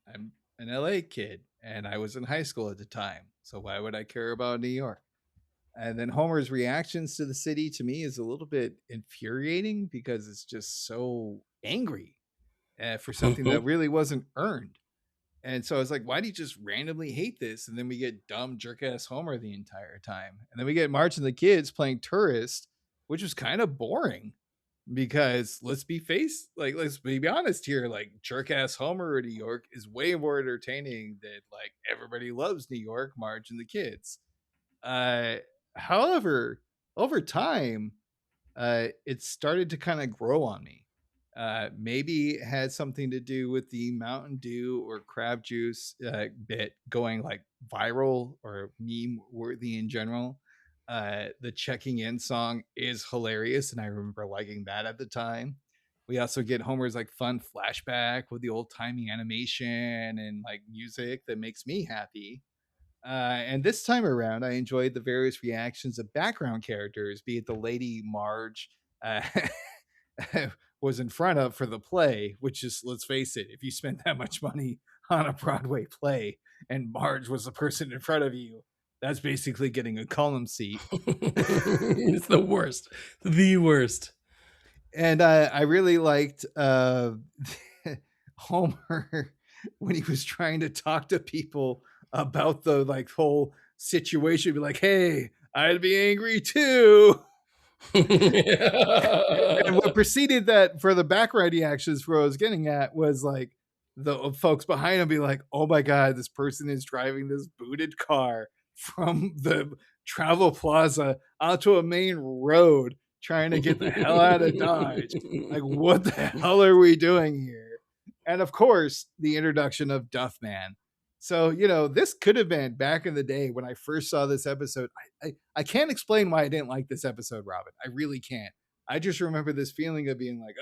I'm an LA kid and I was in high school at the time. So why would I care about New York? And then Homer's reactions to the city to me is a little bit infuriating because it's just so angry for something that really wasn't earned. And so I was like, why do you just randomly hate this? And then we get dumb jerk ass Homer the entire time. And then we get Marge and the kids playing tourist, which was kind of boring because let's be honest here. Like jerk ass Homer in New York is way more entertaining than like everybody loves New York, Marge and the kids. However, over time, it started to kind of grow on me. Maybe it had something to do with the Mountain Dew or crab juice bit going like viral or meme worthy in general. The checking in song is hilarious, and I remember liking that at the time. We also get Homer's like fun flashback with the old timey animation and like music that makes me happy. And this time around, I enjoyed the various reactions of background characters, be it the lady Marge was in front of for the play, which is, let's face it, if you spent that much money on a Broadway play and Marge was the person in front of you, that's basically getting a column seat. It's the worst. The worst. And I really liked Homer when he was trying to talk to people about the like whole situation, be like, hey, I'd be angry too. And what preceded that for the background reactions where I was getting at was like the folks behind him be like, oh my God, this person is driving this booted car from the travel plaza onto a main road trying to get the hell out of Dodge. Like, what the hell are we doing here? And of course, the introduction of Duffman. So, this could have been back in the day when I first saw this episode. I can't explain why I didn't like this episode, Robin. I really can't. I just remember this feeling of being like,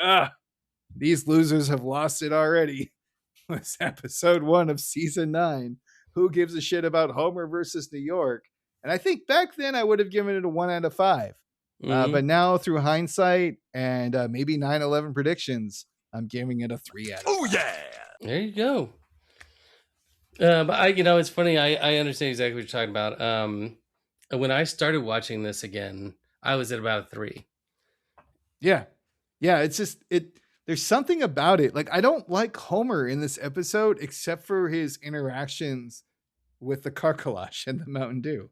these losers have lost it already. It's episode 1 of season 9. Who gives a shit about Homer versus New York? And I think back then I would have given it a 1 out of 5. But now through hindsight and maybe 9/11 predictions, I'm giving it a 3 out of 5. Oh, yeah. There you go. But it's funny. I understand exactly what you're talking about. When I started watching this again, I was at about a 3. Yeah. It's just there's something about it. Like, I don't like Homer in this episode, except for his interactions with the car calash and the Mountain Dew.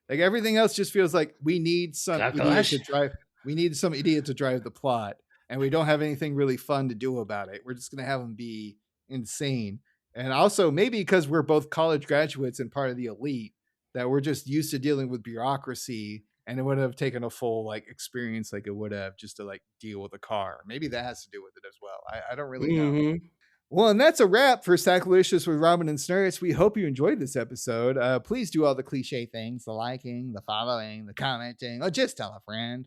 Like, everything else just feels like we need some idiot to drive. We need some idiot to drive the plot, and we don't have anything really fun to do about it. We're just gonna have him be insane. And also, maybe because we're both college graduates and part of the elite, that we're just used to dealing with bureaucracy, and it would have taken a full like experience like it would have just to like deal with a car. Maybe that has to do with it as well. I don't really know. Well, and that's a wrap for Sacrilicious with Robin and Snurris. We hope you enjoyed this episode. Please do all the cliche things, the liking, the following, the commenting, or just tell a friend.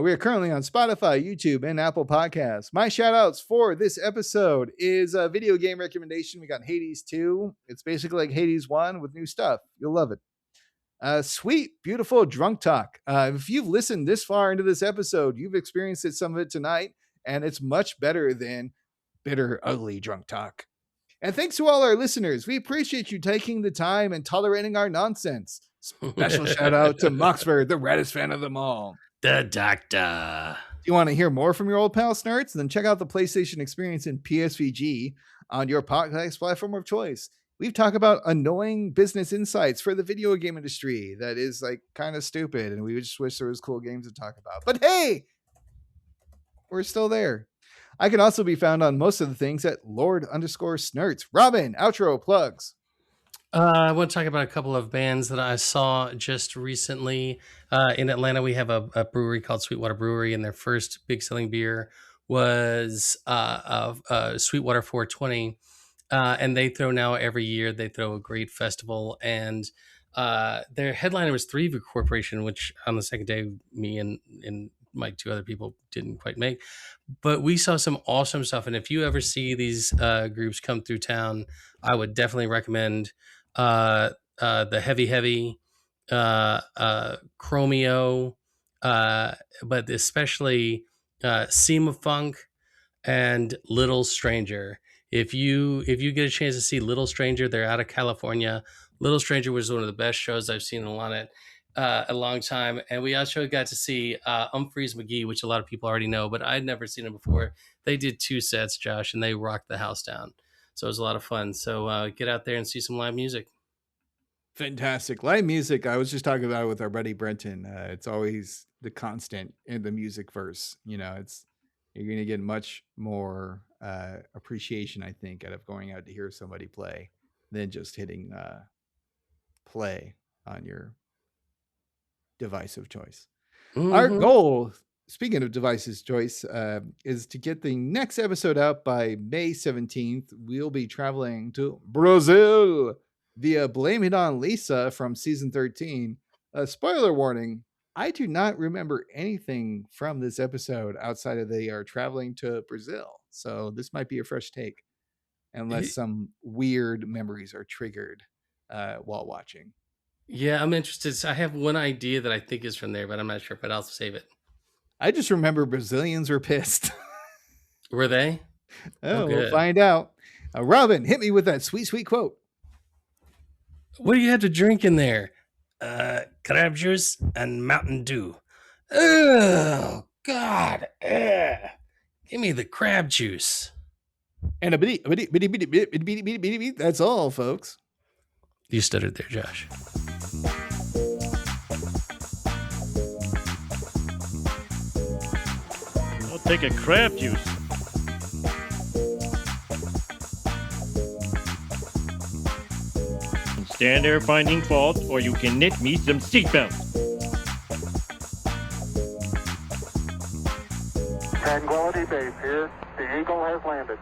We are currently on Spotify, YouTube, and Apple Podcasts. My shout-outs for this episode is a video game recommendation. We got Hades 2. It's basically like Hades 1 with new stuff. You'll love it. Sweet, beautiful drunk talk. If you've listened this far into this episode, you've experienced some of it tonight, and it's much better than bitter, ugly drunk talk. And thanks to all our listeners. We appreciate you taking the time and tolerating our nonsense. Special shout out to Moxford, the raddest fan of them all. The Doctor. If you want to hear more from your old pal Snurts, then check out the PlayStation Experience in PSVG on your podcast platform of choice. We've talked about annoying business insights for the video game industry that is like kind of stupid, and we just wish there was cool games to talk about. But hey, we're still there. I can also be found on most of the things at Lord_Snurts. Robin, outro plugs. I want to talk about a couple of bands that I saw just recently. In Atlanta, we have a brewery called Sweetwater Brewery, and their first big selling beer was Sweetwater 420. And they throw now every year, they throw a great festival. And their headliner was Three Corporation, which on the second day, me and my two other people didn't quite make. But we saw some awesome stuff. And if you ever see these groups come through town, I would definitely recommend the Heavy, Chromeo, but especially Seam of Funk and Little Stranger. If you get a chance to see Little Stranger, they're out of California. Little Stranger was one of the best shows I've seen in a long time. And we also got to see Humphreys McGee, which a lot of people already know, but I'd never seen him before. They did 2 sets, Josh, and they rocked the house down. So it was a lot of fun. So get out there and see some live music. Fantastic. Live music. I was just talking about it with our buddy Brenton. It's always the constant in the music verse. You know, you're going to get much more appreciation, I think, out of going out to hear somebody play than just hitting play on your device of choice. Mm-hmm. Our goal, speaking of devices choice, is to get the next episode out by May 17th. We'll be traveling to Brazil via Blame It on Lisa from season 13. Spoiler warning, I do not remember anything from this episode outside of they are traveling to Brazil. So this might be a fresh take, unless some weird memories are triggered while watching. Yeah, I'm interested. So I have one idea that I think is from there, but I'm not sure, but I'll save it. I just remember Brazilians were pissed. Were they? Oh, we'll find out. Robin, hit me with that sweet, sweet quote. What do you have to drink in there? Crab juice and Mountain Dew. Oh, God. Give me the crab juice. And a bitty. That's all, folks. You stuttered there, Josh. I'll take a crab juice. Stand there finding fault, or you can knit me some seatbelts. Tranquility Base here. The Eagle has landed.